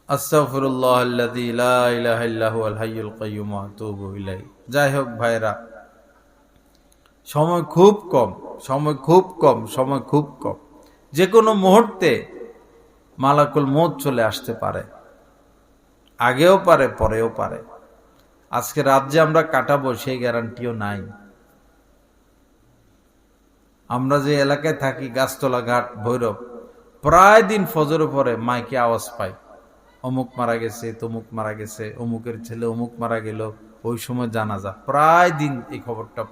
আস্তাগফিরুল্লাহাল্লাযী লা ইলাহা ইল্লা হুয়াল হাইয়ুল কাইয়্যুম ওয়া আতুবু ইলাইহি। যাই হোক ভাইরা, সময় খুব কম, সময় খুব কম, সময় খুব কম। যে কোনো মুহূর্তে মালাকুল মউত চলে আসতে পারে, আগেও পারে, পরেও পারে। আজকে রাত যে আমরা কাটাবো সেই গ্যারান্টিও নাই। আমরা যে এলাকায় থাকি, গাছতলা ঘাট, ভৈরব, প্রায় দিন ফজরের পরে মাইকে আওয়াজ পাই, অমুক মারা গেছে, তমুক মারা গেছে, অমুকের ছেলে অমুক মারা গেল, ওই সময় জানাজা। প্রায় দিন এই খবরটা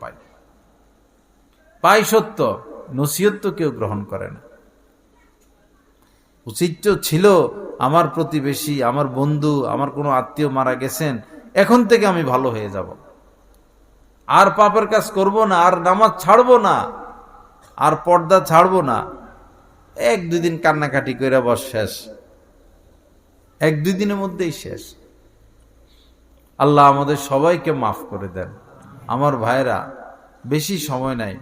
পাই সত্য, নসিহত তো কেউ গ্রহণ করে না। উচিত ছিল আমার প্রতিবেশী, আমার বন্ধু, আমার কোনো আত্মীয় মারা গেছেন, এখন থেকে আমি ভালো হয়ে যাব, আর পাপের কাজ করব না, আর নামাজ ছাড়বো না, আর পর্দা ছাড়বো না। 1-2 দিন কান্নাকাটি করে বস, শেষ। 1-2 দিনের মধ্যেই শেষ। আল্লাহ আমাদের সবাইকে মাফ করে দেন। আমার ভাইরা, বেশি সময় নাই,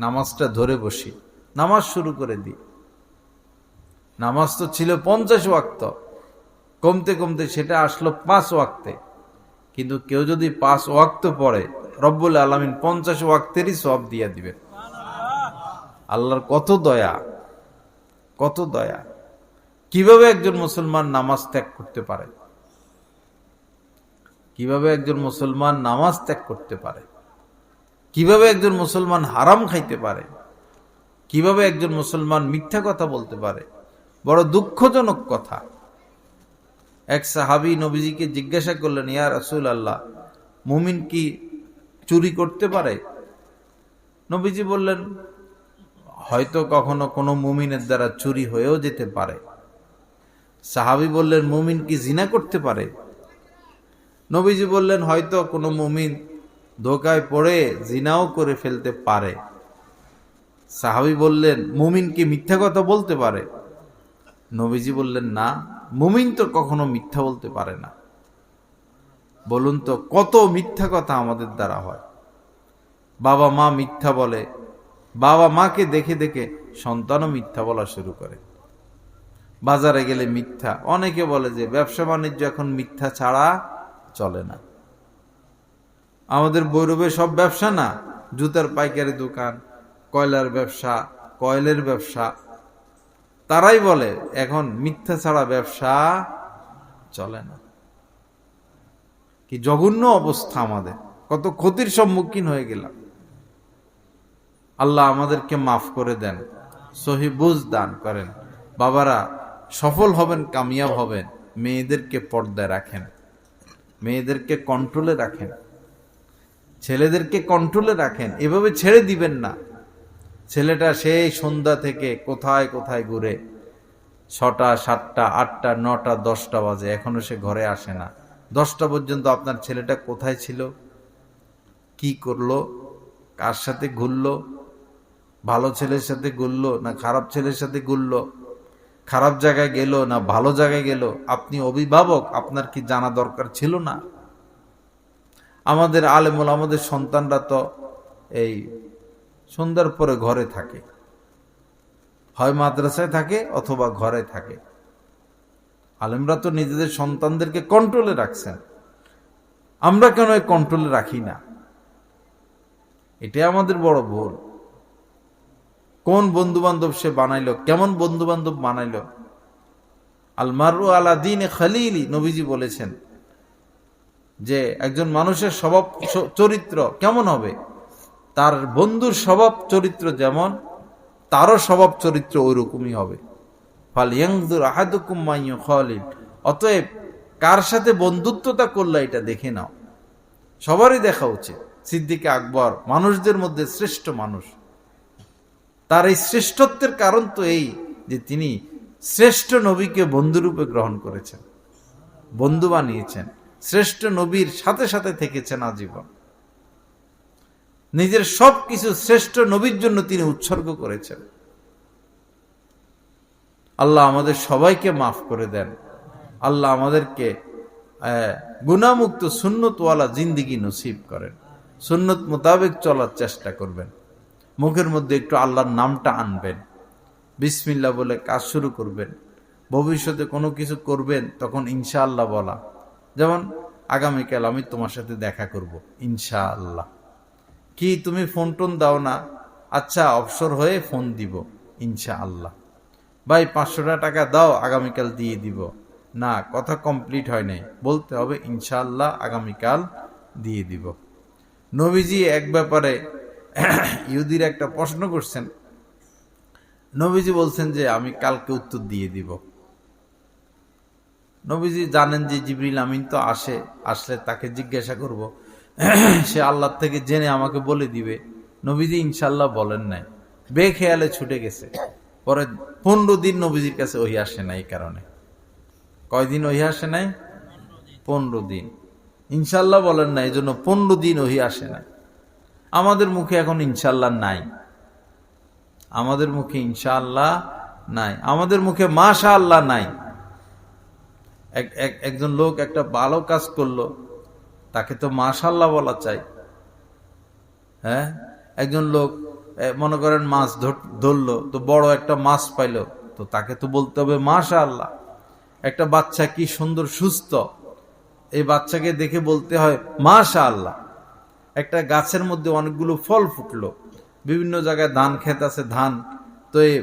নামাজটা ধরে বসি, নামাজ শুরু করে দিই। নামাজ তো ছিল 50 ওয়াক্ত, কমতে কমতে সেটা আসলো 5 ওয়াক্তে। কিন্তু কেউ যদি 5 ওয়াক্ত পড়ে, রব্বুল আলামিন 50 ওয়াক্তেরই সওয়াব দিয়ে দিবেন। আল্লাহর কত দয়া, কত দয়া! কিভাবে একজন মুসলমান নামাজ ত্যাগ করতে পারে? কিভাবে একজন মুসলমান নামাজ ত্যাগ করতে পারে? কিভাবে একজন মুসলমান হারাম খাইতে পারে? কিভাবে একজন মুসলমান মিথ্যা কথা বলতে পারে? বড় দুঃখজনক কথা। এক সাহাবী নবীজিকে জিজ্ঞাসা করলেন, ইয়া রাসূলুল্লাহ, মুমিন কি চুরি করতে পারে? নবীজি বললেন, হয়তো কখনো কোনো মুমিনের দ্বারা চুরি হয়েও যেতে পারে। সাহাবী বললেন, মুমিন কি জিনা করতে পারে? নবীজি বললেন, হয়তো কোনো মুমিন ধোঁকায় পড়ে জিনাও করে ফেলতে পারে। সাহাবী বললেন, মুমিন কি মিথ্যা কথা বলতে পারে? নবীজি বললেন, না, মুমিন তো কখনো মিথ্যা বলতে পারে না। বলুন তো, কত মিথ্যা কথা আমাদের দ্বারা হয়। বাবা মা মিথ্যা বলে, বাবা মাকে দেখে দেখে সন্তানও মিথ্যা বলা শুরু করে। বাজারে গেলে মিথ্যা। অনেকে বলে যে ব্যবসা বাণিজ্য এখন মিথ্যা ছাড়া চলে না। আমাদের বৈরবে সব ব্যবসা না, জুতার পাইকারি দোকান, কয়লার ব্যবসা, কয়লের ব্যবসা, তারাই বলে এখন মিথ্যা ছাড়া ব্যবসা চলে না। কি জঘন্য অবস্থা আমাদের, কত ক্ষতির সম্মুখীন হয়ে গেলাম। আল্লাহ আমাদেরকে মাফ করে দেন, সহি বুঝ দান করেন। বাবারা সফল হবেন, কামিয়াব হবেন, মেয়েদেরকে পর্দায় রাখেন, মেয়েদেরকে কন্ট্রোলে রাখেন, ছেলেদেরকে কন্ট্রোলে রাখেন। এভাবে ছেড়ে দিবেন না। ছেলেটা সেই সন্ধ্যা থেকে কোথায় কোথায় ঘুরে, 6টা 7টা 8টা 9টা 10টা বাজে, এখনো সে ঘরে আসে না। 10টা পর্যন্ত আপনার ছেলেটা কোথায় ছিল, কি করলো, কার সাথে ঘুরলো, ভালো ছেলের সাথে ঘুরলো না খারাপ ছেলের সাথে ঘুরলো, খারাপ জায়গায় গেল না ভালো জায়গায় গেল, আপনি অভিভাবক, আপনার কি জানা দরকার ছিল না? আমাদের আলেমুল, আমাদের সন্তানরা তো এই সন্ধ্যার পরে ঘরে থাকে, হয় মাদ্রাসায় থাকে অথবা ঘরে থাকে। আলেমরা তো নিজেদের সন্তানদেরকে কন্ট্রোলে রাখছেন, আমরা কেন কন্ট্রোলে রাখি না? এটা আমাদের বড় ভুল। কোন বন্ধু বান্ধব সে বানাইলো, কেমন বন্ধু বান্ধব বানাইলো। আল মারু আলা দীনে খালিলি, নবীজি বলেছেন যে একজন মানুষের স্বভাব চরিত্র কেমন হবে, তার বন্ধুর স্বভাব চরিত্র যেমন, তারও স্বভাব চরিত্র ওই রকমই হবে। ফালইয়ানজুর আহাদুকুম মা ইউখালিল, অতএব কার সাথে বন্ধুত্বতা করলে এটা দেখে নাও। সবারই দেখা উচিত। সিদ্দিক আকবর মানুষদের মধ্যে শ্রেষ্ঠ মানুষ। তার এই শ্রেষ্ঠত্বের কারণ তো এই যে তিনি শ্রেষ্ঠ নবীকে বন্ধুরূপে গ্রহণ করেছেন, বন্ধু বানিয়েছেন, শ্রেষ্ঠ নবীর সাথে সাথে থেকেছেন আজীবন। নিজের সবকিছু শ্রেষ্ঠ নবীর জন্য তিনি উৎসর্গ করেছেন। আল্লাহ আমাদের সবাইকে মাফ করে দেন। আল্লাহ আমাদেরকে গুনাহমুক্ত সুন্নতওয়ালা জিন্দেগি নসিব করেন। সুন্নত মোতাবেক চলার চেষ্টা করবেন। মুখের মধ্যে একটু আল্লাহর নামটা আনবেন, বিসমিল্লাহ বলে কাজ শুরু করবেন। ভবিষ্যতে কোনো কিছু করবেন তখন ইনশাআল্লাহ বলা। যেমন আগামীকাল আমি তোমার সাথে দেখা করব, ইনশাআল্লাহ। কি তুমি ফোন টোন দাও না? আচ্ছা, অবসর হয়ে ফোন দিব, ইনশাআল্লাহ। ভাই 500 টাকা দাও, আগামীকাল দিয়ে দিব। না, কথা কমপ্লিট হয় নাই, বলতে হবে ইনশাআল্লাহ আগামীকাল দিয়ে দিব। নবীজি এক ব্যাপারে ইহুদির একটা প্রশ্ন করছেন, নবীজি বলছেন যে আমি কালকে উত্তর দিয়ে দিব। নবীজি জানেন যে জিবরিল আমিন তো আসলে তাকে জিজ্ঞাসা করব, সে আল্লাহ থেকে জেনে আমাকে বলে দিবে। নবীজি ইনশাআল্লাহ বলেন নাই, বেখেয়ালে ছুটে গেছে। পরে 15 দিন নবীজির কাছে ওহী আসে নাই। এই কারণে কয়দিন ওহী আসে নাই? 15 দিন। ইনশাআল্লাহ বলেন না, এই জন্য 15 দিন ওহী আসে নাই। আমাদের মুখে এখন ইনশাআল্লাহ নাই, আমাদের মুখে ইনশাআল্লাহ নাই, আমাদের মুখে মাশাআল্লাহ নাই। একজন লোক একটা ভালো কাজ করলো, তাকে তো মাশাআল্লাহ বলা চাই। হ্যাঁ, একজন লোক মনে করেন মাছ ধরলো, তো বড় একটা মাছ পাইলো, তো তাকে তো বলতে হবে মাশাআল্লাহ। একটা বাচ্চা কি সুন্দর সুস্থ, এই বাচ্চাকে দেখে বলতে হয় মাশাআল্লাহ। একটা গাছের মধ্যে অনেকগুলো ফল ফুটলো, বিভিন্ন জায়গায় ধান ক্ষেত আছে, ধান, তো এই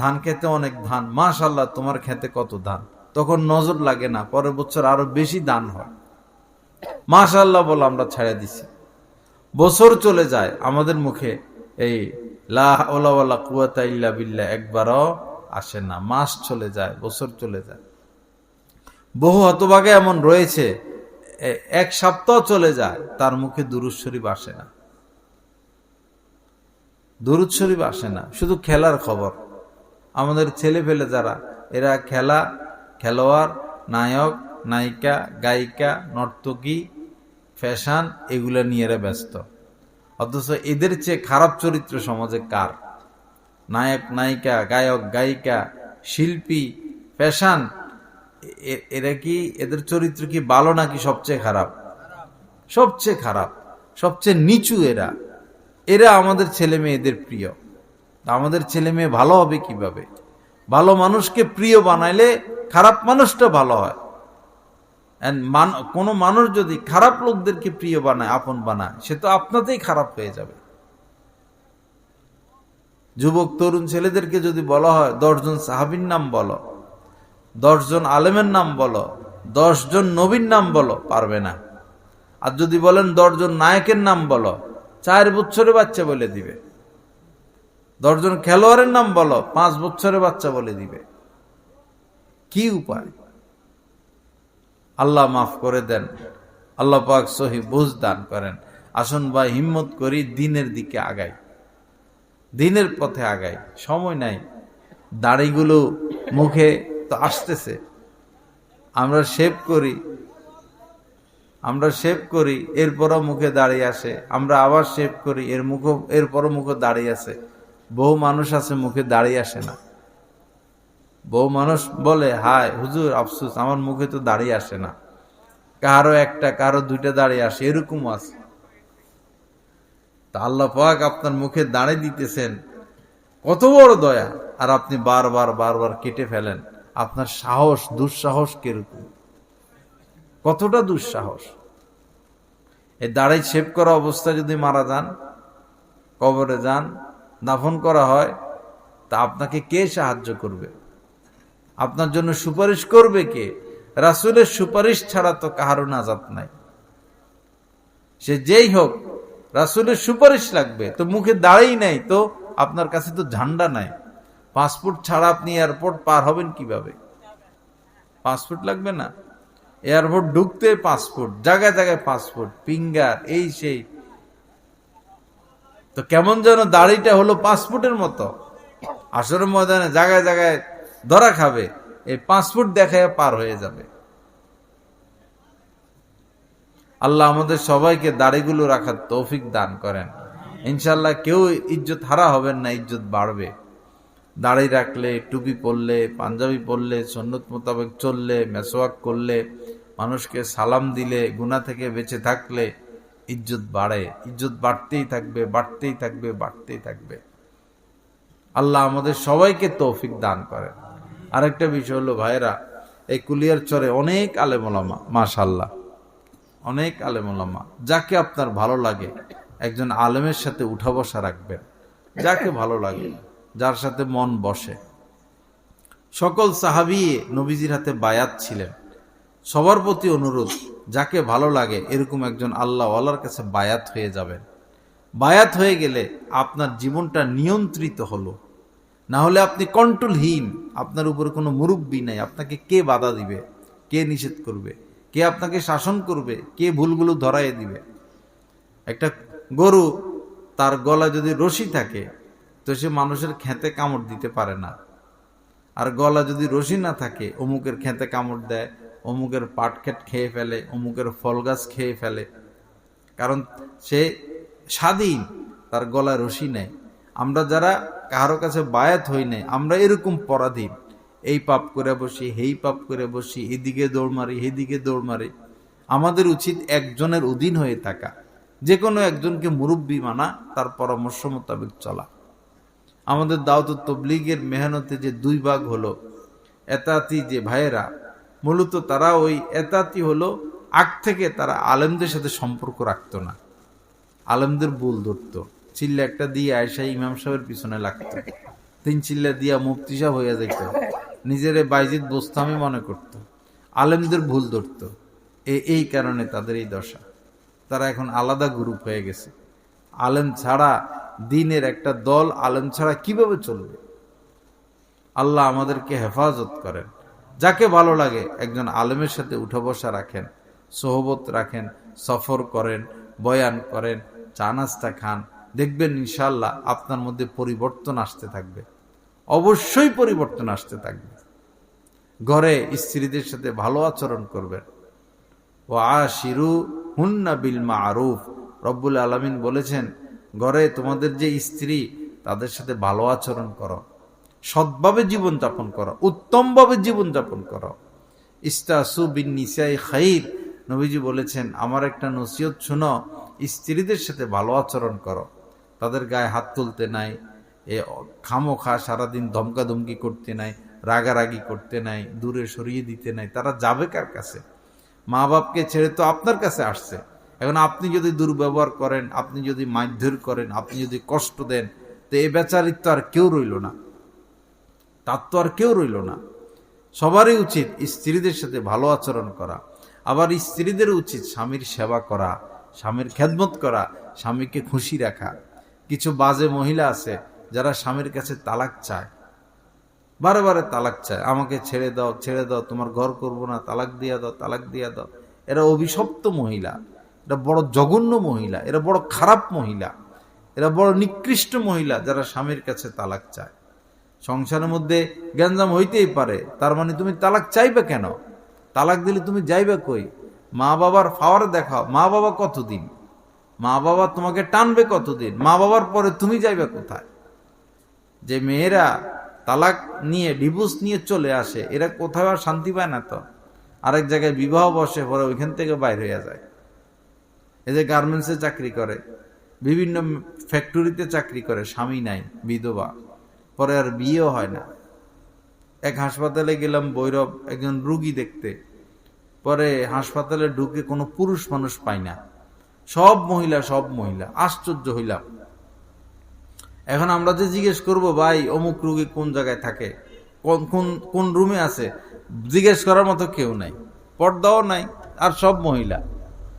ধান খেতে অনেক ধান, মাশাআল্লাহ তোমার খেতে কত ধান, তখন নজর লাগে না, পরের বছর আরো বেশি ধান হয়, মাশাআল্লাহ বলে আমরা ছেড়ে দিছি। বছর চলে যায়, আমাদের মুখে এই লা হাওলা ওয়ালা কুওয়াতা ইল্লা বিল্লাহ একবারও আসে না। মাস চলে যায়, বছর চলে যায়। বহু হতভাগে এমন রয়েছে, এক সপ্তাহ চলে যায়, তার মুখে দুরূদ শরীফ আসে না, দুরূদ শরীফ আসে না। শুধু খেলার খবর। আমাদের ছেলে পেলে যারা, এরা খেলোয়াড়, নায়ক, নায়িকা, গায়িকা, নর্তকী, ফ্যাশন, এগুলা নিয়ে এরা ব্যস্ত। অথচ এদের চেয়ে খারাপ চরিত্র সমাজে কার? নায়ক, নায়িকা, গায়ক, গায়িকা, শিল্পী, ফ্যাশন, এরা কি, এদের চরিত্র কি ভালো নাকি সবচেয়ে খারাপ? সবচেয়ে খারাপ, সবচেয়ে নিচু এরা। এরা আমাদের ছেলে মেয়ে এদের প্রিয়। আমাদের ছেলে মেয়ে ভালো হবে কিভাবে? ভালো মানুষকে প্রিয় বানাইলে খারাপ মানুষটা ভালো হয়। কোন মানুষ যদি খারাপ লোকদেরকে প্রিয় বানায়, আপন বানায়, সে তো আপনাতেই খারাপ হয়ে যাবে। যুবক তরুণ ছেলেদেরকে যদি বলা হয় 10 জন সাহাবীর নাম বলো, 10 জন আলেমের নাম বলো, 10 জন নবীর নাম বলো, পারবে না। আর যদি বলেন 10 জন নায়কের নাম বলো, 4 বছরের বাচ্চা বলে দিবে। 10 জন খেলোয়াড়ের নাম বলো, 5 বছরের বাচ্চা বলে দিবে। কি উপায়? আল্লাহ মাফ করে দেন, আল্লাহ পাক সহি বুঝ দান করেন। আসুন ভাই, হিম্মত করি, দিনের দিকে আগাই, দিনের পথে আগাই। সময় নাই। দাড়িগুলো মুখে তো আসতেছে, আমরা শেভ করি, এরপরও মুখে দাড়ি আসে, আমরা আবার শেভ করি, এরপরও মুখে দাড়ি আসে। বহু মানুষ আছে মুখে দাড়ি আসে না। বহু মানুষ বলে, হায় হুজুর আফসোস, আমার মুখে তো দাড়ি আসে না। কারো একটা, কারো 2টা দাড়ি আসে, এরকম আছে। তা আল্লাহ পাক আপনার মুখে দাড়ি দিতেছেন, কত বড় দয়া, আর আপনি বারবার কেটে ফেলেন। আপনার সাহস, দুঃসাহস কিরকম, কতটা দুঃসাহস! এই দাড়ি শেভ করা অবস্থায় যদি মারা যান, কবরে যান, দাফন করা হয়, তা আপনাকে কে সাহায্য করবে? আপনার জন্য সুপারিশ করবে কে? রাসূলের সুপারিশ ছাড়া তো কাহারও নাজাত নাই। সে যেই হোক, রাসূলের সুপারিশ লাগবে। তো মুখে দাড়ি নাই, তো আপনার কাছে তো ঝান্ডা নাই। পাসপোর্ট ছাড়া আপনি এয়ারপোর্ট পার হবেন কিভাবে? পাসপোর্ট লাগবে না? এয়ারপোর্ট ঢুকতে পাসপোর্ট, জায়গায় জায়গায় পাসপোর্ট, ফিঙ্গার, এই সেই। তো কেমন যেন দাড়িটা হলো পাসপোর্টের মতো। আসরের ময়দানে জায়গায় জায়গায় ধরা খাবে, এই পাসপোর্ট দেখায় পার হয়ে যাবে। আল্লাহ আমাদের সবাইকে দাড়িগুলো রাখার তৌফিক দান করেন। ইনশাআল্লাহ কেউ ইজ্জত হারা হবেন না, ইজ্জত বাড়বে। দাড়ি রাখলে, টুপি পরলে, পাঞ্জাবি পরলে, সুন্নত মোতাবেক চললে, মেসওয়াক করলে, মানুষকে সালাম দিলে, গুনাহ থেকে বেঁচে থাকলে ইজ্জত বাড়ে। ইজ্জত বাড়তেই থাকবে, বাড়তেই থাকবে, বাড়তেই থাকবে। আল্লাহ আমাদের সবাইকে তৌফিক দান করেন। আরেকটা বিষয় হলো ভাইরা, এই কুলিয়ার চরে অনেক আলেম ওলামা, মাশাআল্লাহ, অনেক আলেম ওলামা। যাকে আপনার ভালো লাগে, একজন আলেমের সাথে উঠা বসা রাখবেন, যাকে ভালো লাগে, যার সাথে মন বসে। সকল সাহাবী নবীজির হাতে বায়াত ছিলেন। সবার প্রতি অনুরোধ, যাকে ভালো লাগে এরকম একজন আল্লাহ ওয়ালার কাছে বায়াত হয়ে যাবেন। বায়াত হয়ে গেলে আপনার জীবনটা নিয়ন্ত্রিত হলো। না হলে আপনি কন্ট্রোলহীন, আপনার উপরে কোনো মুরব্বি নাই। আপনাকে কে বাধা দিবে, কে নিষেধ করবে, কে আপনাকে শাসন করবে, কে ভুলগুলো ধরাইয়ে দিবে? একটা গরু, তার গলা যদি রশি থাকে, তো সে মানুষের খেতে কামড় দিতে পারে না। আর গলা যদি রশি না থাকে, অমুকের খেতে কামড় দেয়, অমুকের পাট খেট খেয়ে ফেলে, অমুকের ফল গাছ খেয়ে ফেলে, কারণ সে স্বাধীন, তার গলায় রশি নেই। আমরা যারা কারো কাছে বায়াত হই নাই, আমরা এরকম পরাধীন। এই পাপ করে বসি, হেই পাপ করে বসি, এদিকে দৌড় মারি, সেদিকে দৌড় মারি। আমাদের উচিত একজনের অধীন হয়ে থাকা, যে কোনো একজনকে মুরব্বী মানা, তার পরামর্শ মোতাবেক চলা। আমাদের দাওয়াত তবলিগের মেহনতে যে দুই ভাগ হলো, এতাতি যে ভাইয়েরা মূলত তারা ওই এতাতি হলো আগ থেকে তারা আলেমদের সাথে সম্পর্ক রাখতো না, আলেমদের ভুল ধরতো, চিল্লা একটা দিয়ে আয়সা ইমাম সাহেবের পিছনে লাগতো, 3 চিল্লা দিয়া মুফতি সাহেব হইয়া যাইত, নিজেরে বাইজিদ বোস্তামি মনে করত, আলেমদের ভুল ধরত। এই কারণে তাদের এই দশা। তারা এখন আলাদা গ্রুপ হয়ে গেছে। আলেম ছাড়া দিনের একটা দল আলেম ছাড়া কিভাবে চলবে? আল্লাহ আমাদেরকে হেফাজত করেন। যাকে ভালো লাগে একজন আলেমের সাথে উঠা বসা রাখেন, সোহবত রাখেন, সফর করেন, বয়ান করেন, চা নাস্তা খান, দেখবেন ইনশাআল্লাহ আপনার মধ্যে পরিবর্তন আসতে থাকবে, অবশ্যই পরিবর্তন আসতে থাকবে। ঘরে স্ত্রীদের সাথে ভালো আচরণ করবেন। ওয়া আশিরু হুন্না বিল মারুফ, রব্বুল আলামিন বলেছেন ঘরে তোমাদের যে স্ত্রী তাদের সাথে ভালো আচরণ করো, সৎভাবে জীবনযাপন করো, উত্তমভাবে জীবনযাপন করো। ইস্তাসু বিন নিসাই খাইর, নবীজি বলেছেন আমার একটা নসিহত শুনো, স্ত্রীদের সাথে ভালো আচরণ করো, তাদের গায়ে হাত তুলতে নাই, খামোখা সারাদিন ধমকাধমকি করতে নাই, রাগারাগি করতে নাই, দূরে সরিয়ে দিতে নাই। তারা যাবে কার কাছে? মা বাপকে ছেড়ে তো আপনার কাছে আসছে। এখন আপনি যদি দুর্ব্যবহার করেন, আপনি যদি মারধর করেন, আপনি যদি কষ্ট দেন, তো এই বেচারির তো আর কেউ রইল না, তার তো আর কেউ রইল না। সবারই উচিত স্ত্রীদের সাথে ভালো আচরণ করা। আবার স্ত্রীদের উচিত স্বামীর সেবা করা, স্বামীর খেদমত করা, স্বামীকে খুশি রাখা। কিছু বাজে মহিলা আছে যারা স্বামীর কাছে তালাক চায়, বারে বারে তালাক চায়, আমাকে ছেড়ে দাও, ছেড়ে দাও, তোমার ঘর করবো না, তালাক দিয়া দাও, তালাক দিয়া দাও। এরা অভিশপ্ত মহিলা, এরা বড় জঘন্য মহিলা, এরা বড় খারাপ মহিলা, এরা বড় নিকৃষ্ট মহিলা যারা স্বামীর কাছে তালাক চায়। সংসারের মধ্যে গ্যাঞ্জাম হইতেই পারে, তার মানে তুমি তালাক চাইবে কেন? তালাক দিলে তুমি যাইবে কই? মা বাবার পাওয়ার দেখাও। মা বাবা কতদিন? মা বাবা তোমাকে টানবে কতদিন? মা বাবার পরে তুমি যাইবে কোথায়? যে মেয়েরা তালাক নিয়ে, ডিভোর্স নিয়ে চলে আসে, এরা কোথাও আর শান্তি পায় না, তো আরেক জায়গায় বিবাহ বসে, পরে ওইখান থেকে বাইর হইয়া যায়। এই যে গার্মেন্টসে চাকরি করে, বিভিন্ন ফ্যাক্টরিতে চাকরি করে, স্বামী নাই, বিধবা, পরে আর বিয়েও হয় না। এক হাসপাতালে গেলাম ভৈরব, একজন রুগী দেখতে, পরে হাসপাতালে ঢুকে কোনো পুরুষ মানুষ পাই না, সব মহিলা, সব মহিলা। আশ্চর্য হইলাম। এখন আমরা যে জিজ্ঞেস করব, ভাই অমুক রুগী কোন জায়গায় থাকে, কোন রুমে আছে, জিজ্ঞেস করার মতো কেউ নাই, পর্দাও নাই, আর সব মহিলা।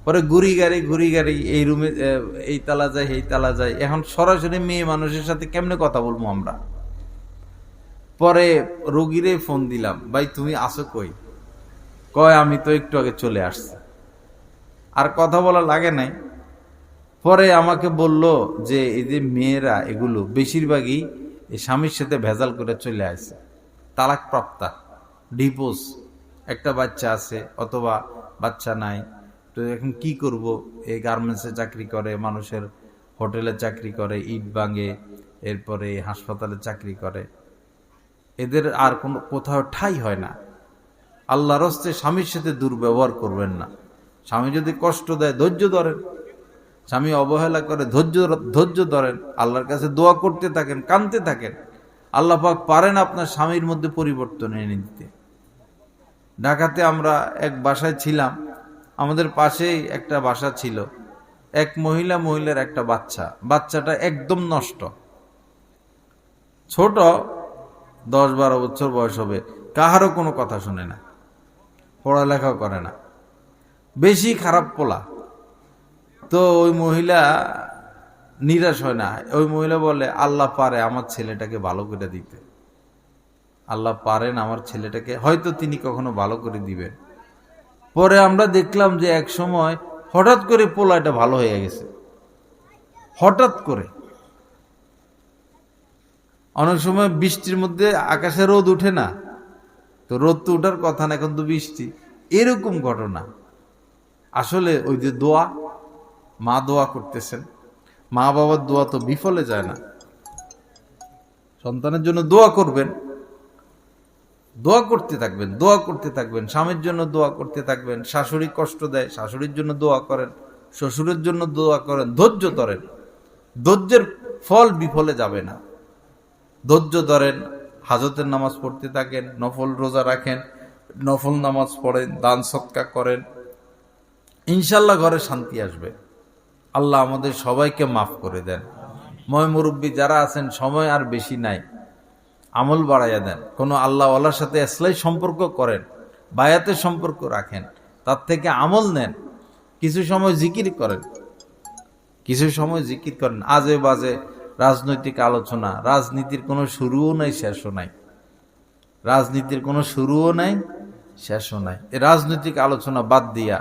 পরে ঘুরি গাড়ি এই রুমে, এই তালা যায়, এই তালা যায়। এখন সরাসরি মেয়ে মানুষের সাথে কেমনে কথা বলবো আমরা? পরে রোগীরে ফোন দিলাম, ভাই তুমি আসো কই? কয় আমি তো একটু আগে চলে আসছি। আর কথা বলা লাগে নাই। পরে আমাকে বলল যে এই যে মেয়েরা এগুলো বেশিরভাগই এই স্বামীর সাথে ভেজাল করে চলে আসে, তালাক প্রাপ্তা, ডিভোর্স, একটা বাচ্চা আছে অথবা বাচ্চা নাই। তো এখন কি করব? এই গার্মেন্টসে চাকরি করে, মানুষের হোটেলে চাকরি করে, ইট ভাঙে, এরপরে হাসপাতালে চাকরি করে, এদের আর কোনো কোথাও ঠাঁই হয় না। আল্লাহর হস্তে স্বামীর সাথে দুর্ব্যবহার করবেন না। স্বামী যদি কষ্ট দেয় ধৈর্য ধরেন, স্বামী অবহেলা করে ধৈর্য ধরেন, আল্লাহর কাছে দোয়া করতে থাকেন, কাঁদতে থাকেন। আল্লাহ পাক পারেন আপনার স্বামীর মধ্যে পরিবর্তন এনে দিতে। ঢাকাতে আমরা এক বাসায় ছিলাম, আমাদের পাশেই একটা বাসা ছিল। এক মহিলার একটা বাচ্চাটা একদম নষ্ট, ছোট, 10-12 বছর বয়স হবে, কাহারও কোনো কথা শুনে না, পড়ালেখাও করে না, বেশি খারাপ পোলা। তো ওই মহিলা নিরাশ হয় না। ওই মহিলা বলে, আল্লাহ পারে আমার ছেলেটাকে ভালো করে দিতে, আল্লাহ পারেন আমার ছেলেটাকে, হয়তো তিনি কখনো ভালো করে দিবেন। পরে আমরা দেখলাম যে এক সময় হঠাৎ করে পোলাটা ভালো হয়ে গেছে, হঠাৎ করে। অনেক সময় বৃষ্টির মধ্যে আকাশে রোদ উঠে না, তো রোদ তো উঠার কথা না, এখন তো বৃষ্টি, এরকম ঘটনা। আসলে ওই যে দোয়া, মা দোয়া করতেছেন, মা বাবার দোয়া তো বিফলে যায় না। সন্তানের জন্য দোয়া করবেন, দোয়া করতে থাকবেন, দোয়া করতে থাকবেন, স্বামীর জন্য দোয়া করতে থাকবেন। শাশুড়ি কষ্ট দেয়, শাশুড়ির জন্য দোয়া করেন, শ্বশুরের জন্য দোয়া করেন, ধৈর্য ধরেন। ধৈর্যের ফল বিফলে যাবে না। ধৈর্য ধরেন, হাজতের নামাজ পড়তে থাকেন, নফল রোজা রাখেন, নফল নামাজ পড়েন, দান সৎকা করেন, ইনশাল্লাহ ঘরে শান্তি আসবে। আল্লাহ আমাদের সবাইকে মাফ করে দেন। ময় মুরব্বী যারা আছেন, সময় আর বেশি নাই, আমল বাড়াইয়া দেন। কোনো আল্লাহওয়ালার সাথে ইসলাহি সম্পর্ক করেন, বায়াতের সম্পর্ক রাখেন, তার থেকে আমল নেন। কিছু সময় জিকির করেন, কিছু সময় জিকির করেন। আজে বাজে রাজনৈতিক আলোচনা, রাজনীতির কোনো শুরুও নাই, শেষও নাই। রাজনীতির কোনো শুরুও নাই, শেষও নাই। এই রাজনৈতিক আলোচনা বাদ দিয়া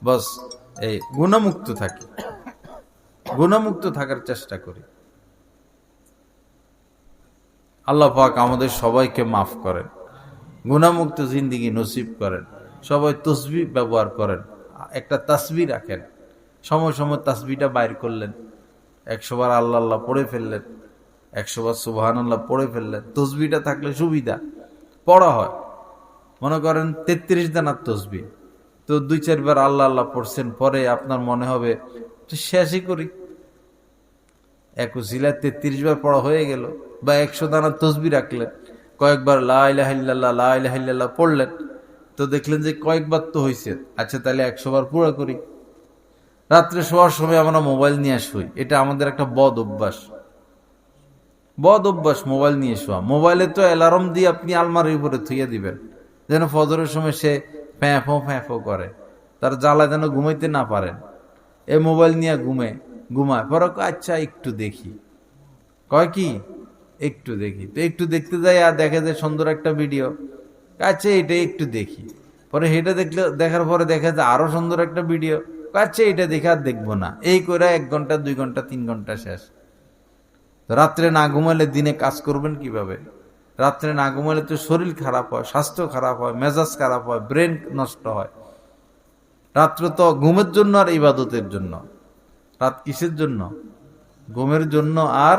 বস এই গুণামুক্ত থাকি, গুণামুক্ত থাকার চেষ্টা করি। আল্লাহ পাক আমাদের সবাইকে মাফ করেন, গুণামুক্ত জিন্দিগি নসিব করেন। সবাই তসবিহ ব্যবহার করেন, একটা তাসবিহ রাখেন, সময় সময় তাসবিহটা বাইর করলেন, 100 বার আল্লাহ আল্লাহ পড়ে ফেললেন, 100 বার সুবহানাল্লাহ পড়ে ফেললেন। তসবিহটা থাকলে সুবিধা, পড়া হয়। মনে করেন 33 দানার তসবিহ, তো 2-4 বার আল্লাহ আল্লাহ পড়ছেন, পরে আপনার মনে হবে শেষই করি, 21 বার 33 বার পড়া হয়ে গেল। বা 100 দানার তসবিহ রাখলেন, কয়েকবার লা ইলাহা ইল্লাল্লাহ লা ইলাহা ইল্লাল্লাহ পড়লেন, তো দেখলেন যে কয়েকবার তো হয়েছে, আচ্ছা তাহলে 100 বার পুরো করি। রাত্রে শোয়ার সময় আমরা মোবাইল নিয়ে শুই, এটা আমাদের একটা বদ অভ্যাস। বদ অভ্যাস মোবাইল নিয়ে শোয়া। মোবাইলে তো অ্যালার্ম দিয়ে আপনি আলমারির উপরে থুইয়ে দিবেন, যেন ফজরের সময় সে ফ্যাঁফো ফ্যাঁফো করে, তার জ্বালা যেন ঘুমাইতে না পারেন। এ মোবাইল নিয়ে ঘুমায়, পরে আচ্ছা একটু দেখি, কয় কি একটু দেখি, তো একটু দেখতে যাই আর দেখে যে সুন্দর একটা ভিডিও, আচ্ছা এটা একটু দেখি। পরে সেটা দেখার পরে দেখা যায় আরো সুন্দর একটা ভিডিও, আচ্ছা এটা দেখে আর দেখবো না। এই করে 1 ঘন্টা 2 ঘন্টা 3 ঘন্টা শেষ। রাত্রে না ঘুমালে দিনে কাজ করবেন কিভাবে? রাত্রে না ঘুমালে তো শরীর খারাপ হয়, স্বাস্থ্য খারাপ হয়, মেজাজ খারাপ হয়, ব্রেন নষ্ট হয়। রাত্র তো ঘুমের জন্য আর ইবাদতের জন্য। রাত কিসের জন্য? ঘুমের জন্য আর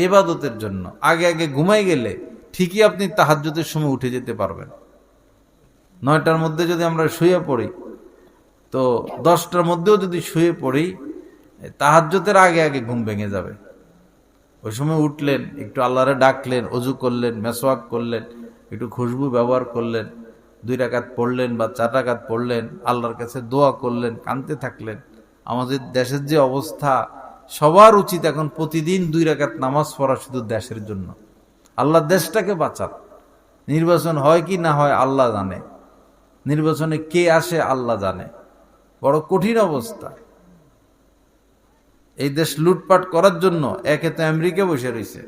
ইবাদতের জন্য। আগে আগে ঘুমাই গেলে ঠিকই আপনি তাহাজ্জুদের সময় উঠে যেতে পারবেন। 9টার মধ্যে যদি আমরা শুয়ে পড়ি, তো 10টার মধ্যেও যদি শুয়ে পড়ি, তাহাজ্জুদের আগে আগে ঘুম ভেঙে যাবে। ওই সময় উঠলেন, একটু আল্লাহরে ডাকলেন, ওযু করলেন, মেসওয়াক করলেন, একটু খুশবু ব্যবহার করলেন, 2 রাকাত পড়লেন বা 4 রাকাত পড়লেন, আল্লাহর কাছে দোয়া করলেন, কাঁদতে থাকলেন। আমাদের দেশের যে অবস্থা, সবার উচিত এখন প্রতিদিন 2 রাকাত নামাজ পড়া, শুধু দেশের জন্য। আল্লাহ দেশটাকে বাঁচান। নির্বাচন হয় কি না হয় আল্লাহ জানে, নির্বাচনে কে আসে আল্লাহ জানে। বড় কঠিন অবস্থা। এই দেশ লুটপাট করার জন্য একে তো আমেরিকা বসে রয়েছে,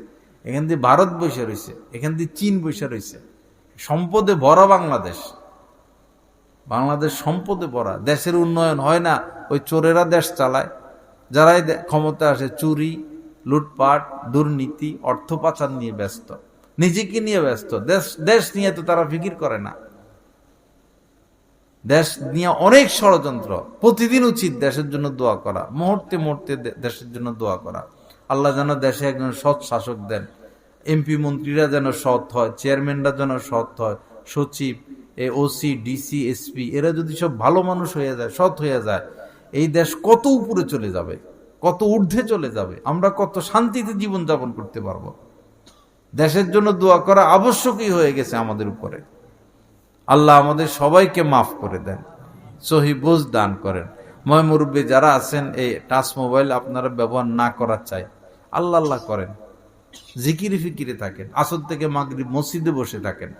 এখান দিয়ে ভারত বসে রয়েছে, এখান দিয়ে চীন বসে রয়েছে। সম্পদে ভরা বাংলাদেশ, বাংলাদেশ সম্পদে ভরা। দেশের উন্নয়ন হয় না, ওই চোরেরা দেশ চালায়। যারাই ক্ষমতা আসে চুরি, লুটপাট, দুর্নীতি, অর্থ পাচার নিয়ে ব্যস্ত, নিজেকে নিয়ে ব্যস্ত। দেশ নিয়ে তো তারা ফিকির করে না। দেশ নিয়ে অনেক ষড়যন্ত্র। প্রতিদিন উচিত দেশের জন্য দোয়া করা, মুহূর্তে মুহূর্তে দেশের জন্য দোয়া করা। আল্লাহ যেন দেশে একজন সৎ শাসক দেন, এমপি মন্ত্রীরা যেন সৎ হয়, চেয়ারম্যানরা যেন সৎ হয়, সচিব, ওসি, ডিসি, এসপি এরা যদি সব ভালো মানুষ হয়ে যায়, সৎ হয়ে যায়, এই দেশ কত উপরে চলে যাবে, কত ঊর্ধ্বে চলে যাবে। আমরা কত শান্তিতে জীবন যাপন করতে পারবো। দেশের জন্য দোয়া করা আবশ্যকই হয়ে গেছে আমাদের উপরে। আল্লাহ আমাদের সবাইকে মাফ করে দেন, সহি বুঝ দান করেন। ময় মুরব্বী যারা আছেন, এই টাচ মোবাইল আপনারা ব্যবহার না করার চাই। আল্লাহ আল্লাহ করেন, জিকিরে ফিকিরে থাকেন। আসর থেকে মাগরিব মসজিদে বসে থাকেন,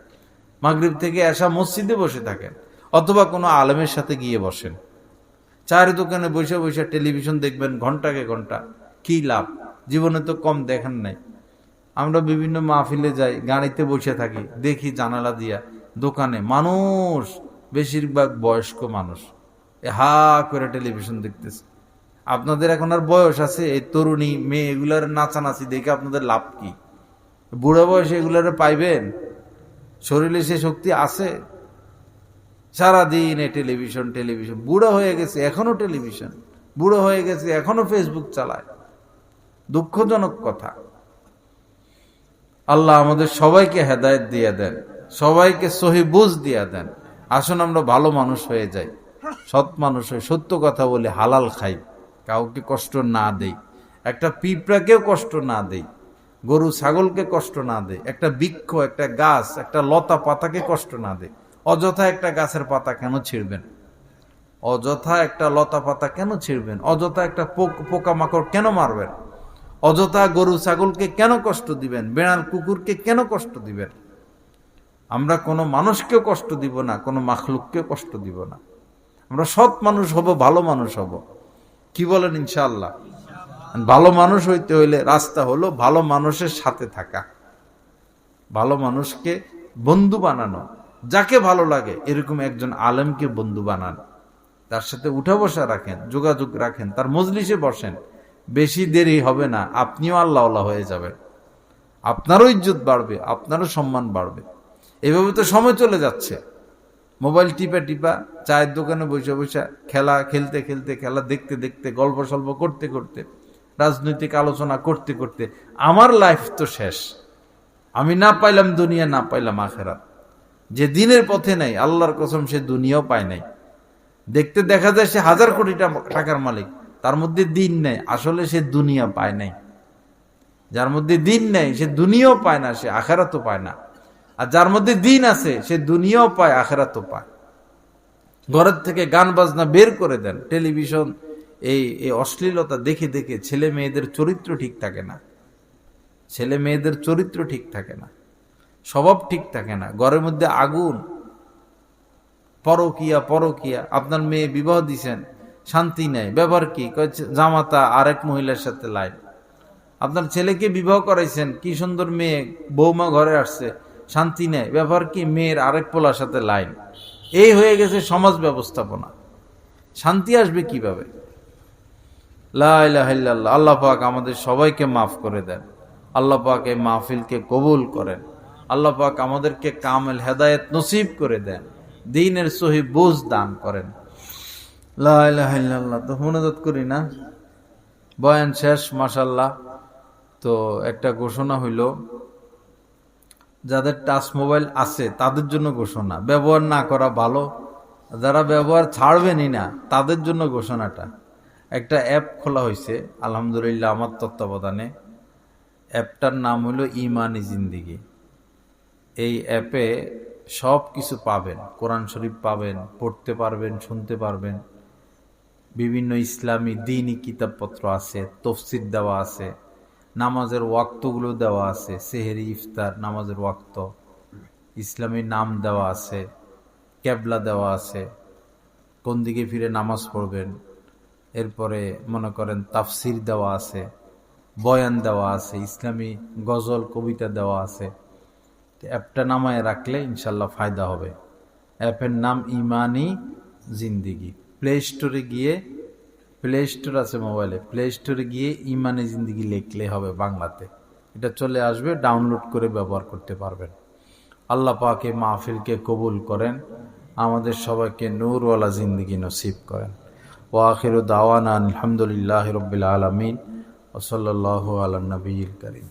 মাগরিব থেকে এশা মসজিদে বসে থাকেন, অথবা কোনো আলেমের সাথে গিয়ে বসেন। চায়ের দোকানে বসে বসে টেলিভিশন দেখবেন ঘন্টাকে ঘন্টা, কি লাভ? জীবনে তো কম দেখেন নাই। আমরা বিভিন্ন মাহফিলে যাই, গাড়িতে বসে থাকি, দেখি জানালা দিয়া দোকানে মানুষ, বেশিরভাগ বয়স্ক মানুষ, হা করে টেলিভিশন দেখতেছে। আপনাদের এখন আর বয়স আছে? এই তরুণী মেয়ে এগুলার নাচানাচি দেখে আপনাদের লাভ কি? বুড়ো বয়সে এগুলার পাইবেন? শরীরে সে শক্তি আছে? সারাদিন এই টেলিভিশন টেলিভিশন। বুড়ো হয়ে গেছে এখনো টেলিভিশন, বুড়ো হয়ে গেছে এখনো ফেসবুক চালায়। দুঃখজনক কথা। আল্লাহ আমাদের সবাইকে হেদায়েত দিয়ে দেন, সবাইকে সহি বুঝ দিয়ে দেন। আসুন আমরা ভালো মানুষ হয়ে যাই। সৎ মানুষ হই, সত্য কথা বলি, হালাল খাই, কাউকে কষ্ট না দেই, একটা পিঁপড়াকেও কষ্ট না দেই, গরু ছাগলকে কষ্ট না দেই, একটা বৃক্ষ, একটা গাছ, একটা লতা পাতাকে কষ্ট না দেই। অযথা একটা গাছের পাতা কেন ছিঁড়বেন? অযথা একটা লতা পাতা কেন ছিঁড়বেন? অযথা একটা পোকামাকড় কেন মারবেন? অযথা গরু ছাগলকে কেন কষ্ট দিবেন? বেড়াল কুকুরকে কেন কষ্ট দিবেন? আমরা কোনো মানুষকেও কষ্ট দিব না, কোনো মাখলুককেও কষ্ট দিব না। আমরা সৎ মানুষ হব, ভালো মানুষ হব। কি বলেন ইনশাআল্লাহ? ভালো মানুষ হইতে হইলে রাস্তা হলো ভালো মানুষের সাথে থাকা, ভালো মানুষকে বন্ধু বানানো। যাকে ভালো লাগে এরকম একজন আলেমকে বন্ধু বানান, তার সাথে উঠা বসা রাখেন, যোগাযোগ রাখেন, তার মজলিসে বসেন। বেশি দেরি হবে না, আপনিও আল্লাহ আল্লাহ হয়ে যাবেন, আপনারও ইজ্জত বাড়বে, আপনারও সম্মান বাড়বে। এভাবে তো সময় চলে যাচ্ছে, মোবাইল টিপা টিপা, চায়ের দোকানে বসে বসে, খেলা খেলতে খেলতে, খেলা দেখতে দেখতে, গল্প সল্প করতে করতে, রাজনৈতিক আলোচনা করতে করতে আমার লাইফ তো শেষ। আমি না পাইলাম দুনিয়া, না পাইলাম আখেরাত। যে দিনের পথে নাই, আল্লাহর কসম সে দুনিয়াও পায় নাই। দেখতে দেখা যায় সে 1000 কোটি টাকার মালিক, তার মধ্যে দিন নেই, আসলে সে দুনিয়া পায় নাই। যার মধ্যে দিন নেই সে দুনিয়াও পায় না, সে আখেরাতও পায় না। আর যার মধ্যে দিন আছে সে দুনিয়াও পায়, আখেরাতও পায়। ঘরের থেকে গান বাজনা বের করে দেন, টেলিভিশন, এই অশ্লীলতা দেখে দেখে ছেলে মেয়েদের চরিত্র ঠিক থাকে না, ছেলে মেয়েদের চরিত্র ঠিক থাকে না, স্বভাব ঠিক থাকে না। ঘরের মধ্যে আগুন, পরকিয়া পরকিয়া। আপনার মেয়ে বিবাহ দিছেন, শান্তি নেই, ব্যাপার কি? জামাতা আরেক মহিলার সাথে লাইন। আপনার ছেলেকে বিবাহ করাইছেন, কি সুন্দর মেয়ে, বৌমা ঘরে আসছে, শান্তি নেই, ব্যাপার কি? মেয়ের আরেক পোলার সাথে লাইন। এই হয়ে গেছে সমাজ ব্যবস্থাপনা। শান্তি আসবে কিভাবে? লা ইলাহা ইল্লাল্লাহ। আল্লাহ পাক আমাদের সবাইকে মাফ করে দেন। আল্লাহ পাক এই মাহফিলকে কবুল করেন। আল্লাহ পাক আমাদেরকে কামেল হেদায়েত নসিব করে দেন, দ্বীনের সহি বুঝ দান করেন। লা ইলাহা ইল্লাল্লাহ। তো মুনাজাত করি না? বয়ান শেষ মাশাআল্লাহ। তো একটা ঘোষণা হইল, যাদের টাচ মোবাইল আছে তাদের জন্য ঘোষণা, ব্যবহার না করা ভালো, যারা ব্যবহার ছাড়বেনই না তাদের জন্য ঘোষণাটা। একটা অ্যাপ খোলা হয়েছে আলহামদুলিল্লাহ আমার তত্ত্বাবধানে। অ্যাপটার নাম হলো ইমানি জিন্দিগি। এই অ্যাপে সব কিছু পাবেন, কোরআন শরীফ পাবেন, পড়তে পারবেন, শুনতে পারবেন, বিভিন্ন ইসলামী দ্বীনি কিতাবপত্র আছে, তফসির দেওয়া আছে, নামাজের ওয়াক্তগুলো দেওয়া আছে, সেহেরি ইফতার নামাজের ওয়াক্ত, ইসলামী নাম দেওয়া আছে, কেবলা দেওয়া আছে, কোন দিকে ফিরে নামাজ পড়বেন, এরপরে মনে করেন তাফসির দেওয়া আছে, বয়ান দেওয়া আছে, ইসলামী গজল কবিতা দেওয়া আছে। অ্যাপটা নামায় রাখলে ইনশাল্লাহ ফায়দা হবে। অ্যাপের নাম ইমানি জিন্দিগি। প্লে স্টোরে গিয়ে, প্লে স্টোর আছে মোবাইলে, প্লে স্টোরে গিয়ে ইমানি জিন্দিগি লিখলে হবে বাংলাতে, এটা চলে আসবে, ডাউনলোড করে ব্যবহার করতে পারবেন। আল্লাহ পাক এই মাহফিলকে কবুল করেন, আমাদের সবাইকে নূরওয়ালা জিন্দিগি নসিব করেন। ওয়া আখিরু দাওয়ানা আলহামদুলিল্লাহি রাব্বিল আলামিন ওয়া সাল্লাল্লাহু আলা নবিয়িল কারীম।